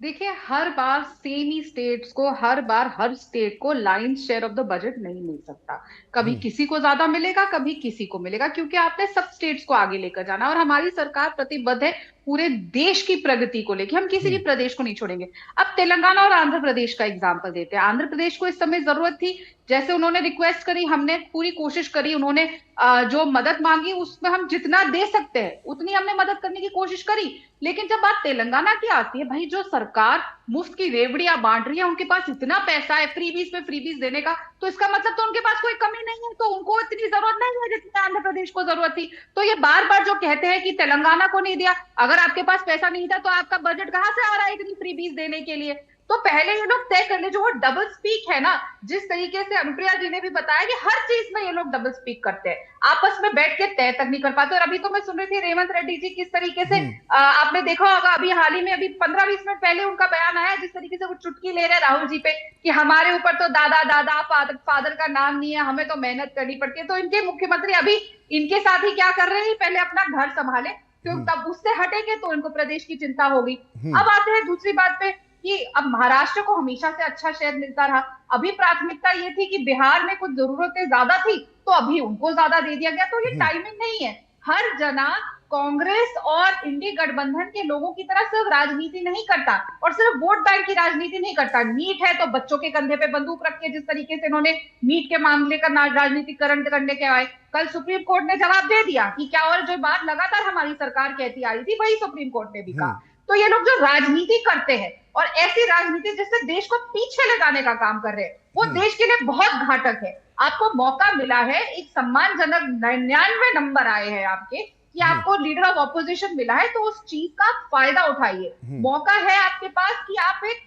देखिए, हर बार सेम ही स्टेट्स को, हर बार हर स्टेट को line share of the budget नहीं मिल सकता। कभी किसी को ज्यादा मिलेगा, कभी किसी को मिलेगा, क्योंकि आपने सब स्टेट्स को आगे लेकर जाना और हमारी सरकार प्रतिबद्ध है पूरे देश की प्रगति को लेकर। हम किसी भी प्रदेश को नहीं छोड़ेंगे। अब तेलंगाना और आंध्र प्रदेश का एग्जाम्पल देते हैं। आंध्र प्रदेश को इस समय जरूरत थी, जैसे उन्होंने रिक्वेस्ट करी, हमने पूरी कोशिश करी, उन्होंने जो मदद मांगी उसमें हम जितना दे सकते हैं उतनी हमने मदद करने की कोशिश करी। लेकिन जब बात तेलंगाना की आती है, भाई जो सरकार मुफ्त की रेवड़ियां बांट रही है, उनके पास इतना पैसा है फ्रीबीज पे फ्रीबीज देने का, तो इसका मतलब तो उनके पास कोई कमी नहीं है, तो उनको इतनी जरूरत नहीं है जितनी आंध्र प्रदेश को जरूरत थी। तो ये बार बार जो कहते हैं कि तेलंगाना को नहीं दिया, अगर आपके पास पैसा नहीं था तो आपका बजट कहां से आ रहा है इतनी फ्रीबीज देने के लिए? तो पहले ये लोग तय कर ले, जो वो डबल स्पीक है ना, जिस तरीके से अनुप्रिया जी ने भी बताया कि हर चीज में ये लोग डबल स्पीक करते हैं, आपस में बैठ के तय तक नहीं कर पाते। और अभी तो मैं सुन रही थी रेवंत रेड्डी जी किस तरीके से आपने देखा होगा, अभी हाल ही में अभी 15-20 मिनट पहले उनका बयान आया, जिस तरीके से वो चुटकी ले रहे राहुल जी पे कि हमारे ऊपर तो दादा फादर का नाम नहीं है, हमें तो मेहनत करनी पड़ती है। तो इनके मुख्यमंत्री अभी इनके साथ ही क्या कर रहे हैं, पहले अपना घर संभाले, क्योंकि तब उससे हटेंगे तो इनको प्रदेश की चिंता होगी। अब आते हैं दूसरी बात पे कि अब महाराष्ट्र को हमेशा से अच्छा शेयर मिलता रहा, अभी प्राथमिकता ये थी कि बिहार में कुछ जरूरतें ज्यादा थी तो अभी उनको ज्यादा दे दिया गया। तो ये टाइमिंग नहीं है। हर जना कांग्रेस और इंडी गठबंधन के लोगों की तरह सिर्फ राजनीति नहीं करता और सिर्फ वोट बैंक की राजनीति नहीं करता। नीट है तो बच्चों के कंधे पे बंदूक रख के जिस तरीके से इन्होंने नीट के मामले का राजनीतिकरण करने के आए, कल सुप्रीम कोर्ट ने जवाब दे दिया कि क्या, और जो बात लगातार हमारी सरकार कहती आ रही थी वही सुप्रीम कोर्ट ने भी कहा। तो ये लोग जो राजनीति करते हैं और ऐसी राजनीति जिससे देश को पीछे ले जाने का काम कर रहे हैं, वो देश के लिए बहुत घातक है। आपको मौका मिला है, एक सम्मानजनक 99 नंबर आए हैं आपके, कि आपको लीडर ऑफ ऑपोजिशन मिला है, तो उस चीज का फायदा उठाइए। मौका है आपके पास कि आप एक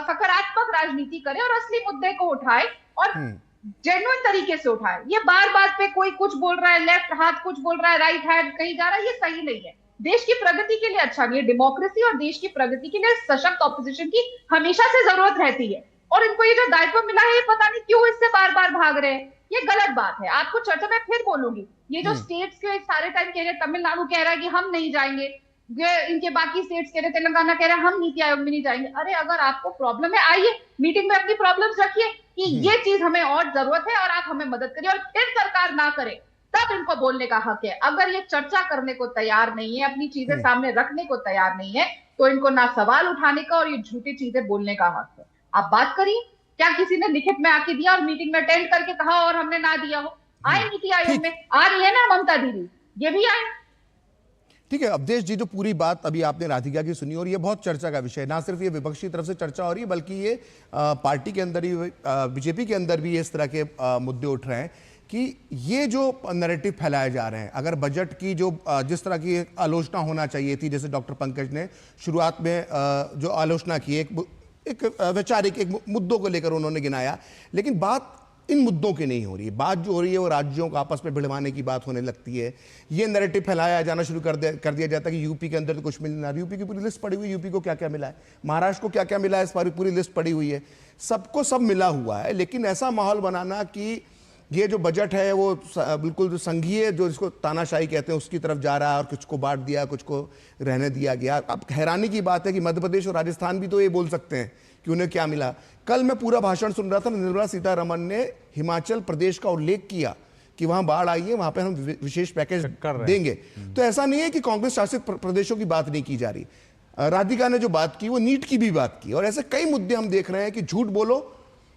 सकारात्मक राजनीति करें और असली मुद्दे को उठाए और जेन्युइन तरीके से उठाए। ये बार बार पे कोई कुछ बोल रहा है, लेफ्ट हाथ कुछ बोल रहा है, राइट हैंड कहीं जा रहा है, ये सही नहीं है। देश की प्रगति के लिए अच्छा नहीं है। डेमोक्रेसी और देश की प्रगति के लिए सशक्त ऑपोजिशन की हमेशा से जरूरत रहती है। और इनको ये जो दायित्व मिला है, ये पता नहीं क्यों इससे बार बार भाग रहे हैं। ये गलत बात है। आपको चर्चा में फिर बोलूंगी, ये जो स्टेट्स के सारे टाइम कह रहे हैं, तमिलनाडु कह रहा है कि हम नहीं जाएंगे, इनके बाकी स्टेट्स कह रहे, तेलंगाना कह रहे हैं हम नीति आयोग में नहीं जाएंगे। अरे अगर आपको प्रॉब्लम है, आइए मीटिंग में अपनी प्रॉब्लम्स रखिए कि ये चीज हमें और जरूरत है और आप हमें मदद करिए, और फिर सरकार ना करे तब इनको बोलने का हक है। अगर ये चर्चा करने को तैयार नहीं है, अपनी चीजें सामने रखने को तैयार नहीं है, तो इनको ना सवाल उठाने का और ये झूठी चीजें बोलने का हक है। आप बात करिए, क्या किसी ने लिखित में आके दिया और मीटिंग में अटेंड करके कहा और हमने ना दिया हो? आए नीति आयोग में, आ रही है ना ममता दीदी, ये भी आए। ठीक है अवधेश जी, जो पूरी बात अभी आपने राधिका की सुनी और ये बहुत चर्चा का विषय है, ना सिर्फ ये विपक्षी तरफ से चर्चा हो रही है बल्कि ये पार्टी के अंदर ही, बीजेपी के अंदर भी इस तरह के मुद्दे उठ रहे हैं कि ये जो नैरेटिव फैलाए जा रहे हैं, अगर बजट की जो जिस तरह की आलोचना होना चाहिए थी, जैसे डॉक्टर पंकज ने शुरुआत में जो आलोचना की, एक वैचारिक एक मुद्दों को लेकर उन्होंने गिनाया, लेकिन बात इन मुद्दों की नहीं हो रही। बात जो हो रही है वो राज्यों को आपस में भिड़वाने की बात होने लगती है। ये नैरेटिव फैलाया जाना शुरू कर दिया जाता है कि यूपी के अंदर तो कुछ मिल नहीं रहा। यूपी की पूरी लिस्ट पड़ी हुई है, यूपी को क्या क्या मिला है, महाराष्ट्र को क्या क्या मिला है, इस बार पूरी लिस्ट पड़ी हुई है, सबको सब मिला हुआ है। लेकिन ऐसा माहौल बनाना कि ये जो बजट है वो बिल्कुल जो संघीय, जो इसको तानाशाही कहते हैं, उसकी तरफ जा रहा है और कुछ को बांट दिया, कुछ को रहने दिया गया। अब हैरानी की बात है कि मध्य प्रदेश और राजस्थान भी तो ये बोल सकते हैं कि उन्हें क्या मिला। कल मैं पूरा भाषण सुन रहा था, निर्मला सीतारमण ने हिमाचल प्रदेश का उल्लेख किया कि वहां बाढ़ आई है, वहां पे हम विशेष पैकेज देंगे। तो ऐसा नहीं है कि कांग्रेस शासित प्रदेशों की बात नहीं की जा रही। राधिका ने जो बात की वो नीट की भी बात की, और ऐसे कई मुद्दे हम देख रहे हैं कि झूठ बोलो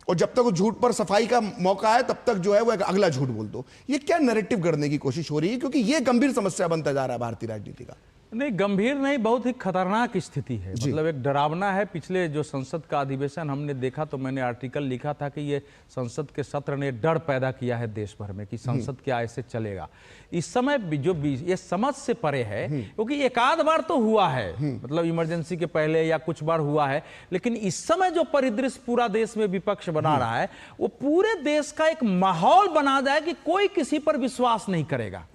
और जब तक वो झूठ पर सफाई का मौका है तब तक जो है वो एक अगला झूठ बोल दो। ये क्या नैरेटिव करने की कोशिश हो रही है, क्योंकि ये गंभीर समस्या बनता जा रहा है भारतीय राजनीति का। नहीं, गंभीर नहीं, बहुत ही खतरनाक स्थिति है। मतलब एक डरावना है। पिछले जो संसद का अधिवेशन हमने देखा तो मैंने आर्टिकल लिखा था कि ये संसद के सत्र ने डर पैदा किया है देश भर में कि संसद क्या ऐसे चलेगा। इस समय जो ये समझ से परे है, क्योंकि एक आध बार तो हुआ है, मतलब इमरजेंसी के पहले या कुछ बार हुआ है, लेकिन इस समय जो परिदृश्य पूरा देश में विपक्ष बना रहा है वो पूरे देश का एक माहौल बना जाए कि कोई किसी पर विश्वास नहीं करेगा।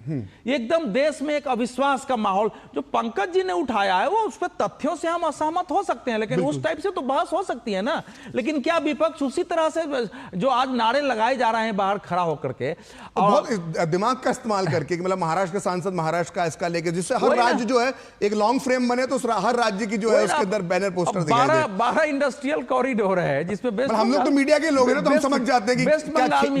एकदम देश में एक अविश्वास का माहौल जो पंकज जी ने उठाया है, वो उस पर तथ्यों से हम असहमत हो सकते हैं, लेकिन उस टाइप से तो बहस हो सकती है ना। लेकिन क्या विपक्ष उसी तरह से जो आज नारे लगाए जा रहे हैं बाहर खड़ा होकर के बहुत दिमाग का इस्तेमाल करके, मतलब महाराष्ट्र के सांसद महाराष्ट्र का इसका लेके, जिससे हर राज्य जो है एक लॉन्ग फ्रेम बने तो हर राज्य की जो है उसके अंदर बैनर पोस्टर दिखाई दे। 12 इंडस्ट्रियल कॉरिडोर है जिसमें हम लोग तो मीडिया के लोग हैं तो हम समझ जाते हैं कि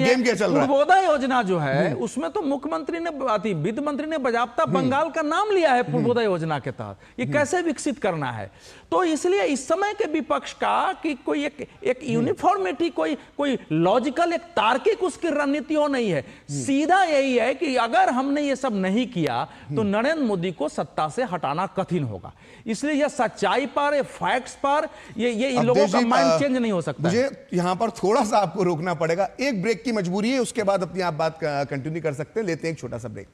गेम क्या चल रहा है। पूर्वोदय योजना जो है उसमें तो मुख्यमंत्री ने, वित्त मंत्री ने बाजाबता बंगाल का नाम लिया है पूर्वोदय योजना के तहत। ये कैसे विकसित करना है? तो इसलिए इस समय के विपक्ष का कि कोई एक यूनिफॉर्मिटी, कोई लॉजिकल, एक तार्किक उसकी रणनीति हो नहीं है। सीधा यही है कि अगर हमने ये सब नहीं किया तो नरेंद्र मोदी को सत्ता से हटाना कठिन होगा। इसलिए यह सच्चाई पर, फैक्ट्स पर ये इन लोगों का माइंड चेंज नहीं हो सकता। मुझे यहां पर थोड़ा सा आपको रोकना पड़ेगा, एक ब्रेक की मजबूरी है, उसके बाद अपनी आप बात कंटिन्यू कर सकते हैं। लेते हैं एक छोटा सा ब्रेक।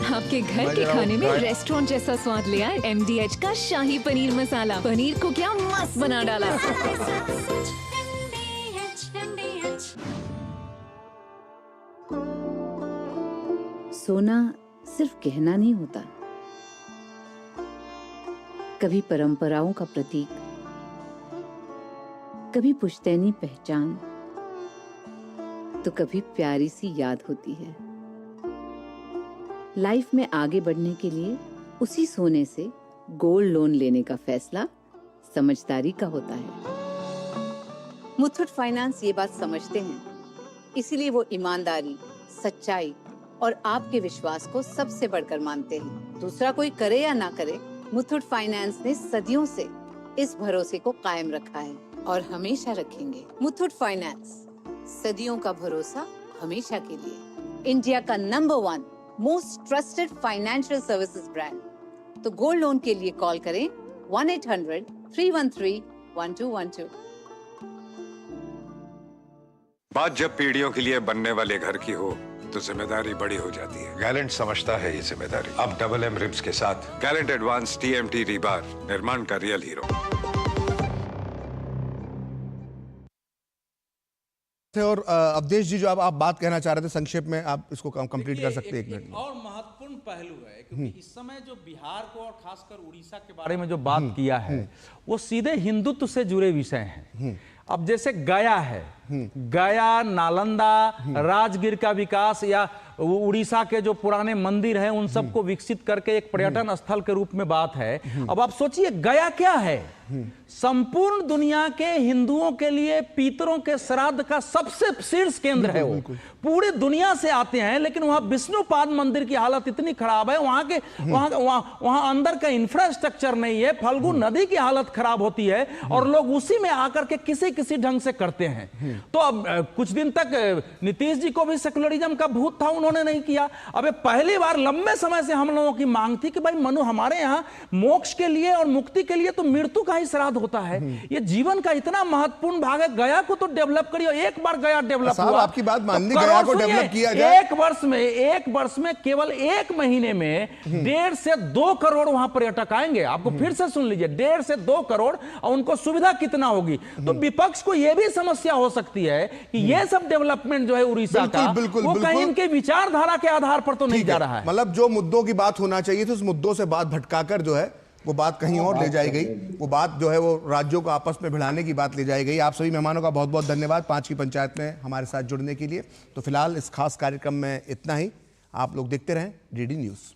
आपके घर के खाने में रेस्टोरेंट जैसा स्वाद ले आए MDH का शाही पनीर मसाला। पनीर को क्या मस्त बना डाला। सोना सिर्फ गहना नहीं होता, कभी परंपराओं का प्रतीक, कभी पुश्तैनी पहचान, तो कभी प्यारी सी याद होती है। लाइफ में आगे बढ़ने के लिए उसी सोने से गोल्ड लोन लेने का फैसला समझदारी का होता है। मुथूट फाइनेंस ये बात समझते हैं, इसीलिए वो ईमानदारी, सच्चाई और आपके विश्वास को सबसे बढ़कर मानते हैं। दूसरा कोई करे या ना करे, मुथूट फाइनेंस ने सदियों से इस भरोसे को कायम रखा है और हमेशा रखेंगे। मुथूट फाइनेंस, सदियों का भरोसा हमेशा के लिए। इंडिया का number 1 most trusted financial services brand. तो गोल्ड लोन के लिए कॉल करें 1-800-313-1212। बात जब पीढ़ियों के लिए बनने वाले घर की हो तो जिम्मेदारी बड़ी हो जाती है। गैलेंट समझता है ये जिम्मेदारी। अब डबल M रिब्स के साथ गैलेंट एडवांस TMT रीबार, निर्माण का रियल हीरो। और अवधेश जी, जो आप बात कहना चाह रहे थे, संक्षेप में आप इसको कंप्लीट कर सकते हैं 1 मिनट में। और महत्वपूर्ण पहलू है क्योंकि इस समय जो बिहार को और खासकर उड़ीसा के बारे में जो बात किया है वो सीधे हिंदुत्व से जुड़े विषय हैं। अब जैसे गया है, गया, नालंदा, राजगीर का विकास या उड़ीसा के जो पुराने मंदिर हैं उन सबको विकसित करके एक पर्यटन स्थल के रूप में बात है। अब आप सोचिए गया क्या है? संपूर्ण दुनिया के हिंदुओं के लिए पितरों के श्राद्ध का सबसे शीर्ष केंद्र है। वो पूरी दुनिया से आते हैं, लेकिन वहां विष्णुपाद मंदिर की हालत इतनी खराब है, वहां अंदर का इंफ्रास्ट्रक्चर नहीं है, फल्गु नदी की हालत खराब होती है और लोग उसी में आकर के किसी ढंग से करते हैं। तो अब कुछ दिन तक नीतीश जी को भी सेकुलरिज्म का भूत था, उन्होंने नहीं किया। अब पहली बार लंबे समय से हम लोगों की मांग थी कि भाई मनु, हमारे यहाँ मोक्ष के लिए और मुक्ति के लिए तो मृत्यु का ही श्राद्ध होता है। ये जीवन का इतना महत्वपूर्ण भाग है। गया को तो डेवलप करिए। एक बार गया डेवलप हुआ, आपकी बात मान ली, गया को डेवलप किया जाए। एक वर्ष में केवल 1 महीने में 1.5 से 2 करोड़ वहां पर्यटक आएंगे। आपको फिर से सुन लीजिए, 1.5 से 2 करोड़, और उनको सुविधा कितना होगी। तो विपक्ष को यह भी समस्या हो सकती है कि यह सब डेवलपमेंट जो है उड़ीसा का, वो कहीं इनके विचारधारा के आधार पर तो नहीं जा रहा है। मतलब जो मुद्दों की बात होना चाहिए थी, उस मुद्दों से बात भटकाकर जो है वो बात कहीं और ले जाई गई। वो बात जो है वो राज्यों को आपस में भिड़ाने की बात ले जाई गई। आप सभी मेहमानों का बहुत बहुत धन्यवाद 5 की पंचायत में हमारे साथ जुड़ने के लिए। तो फिलहाल इस खास कार्यक्रम में इतना ही। आप लोग देखते रहें DD न्यूज़।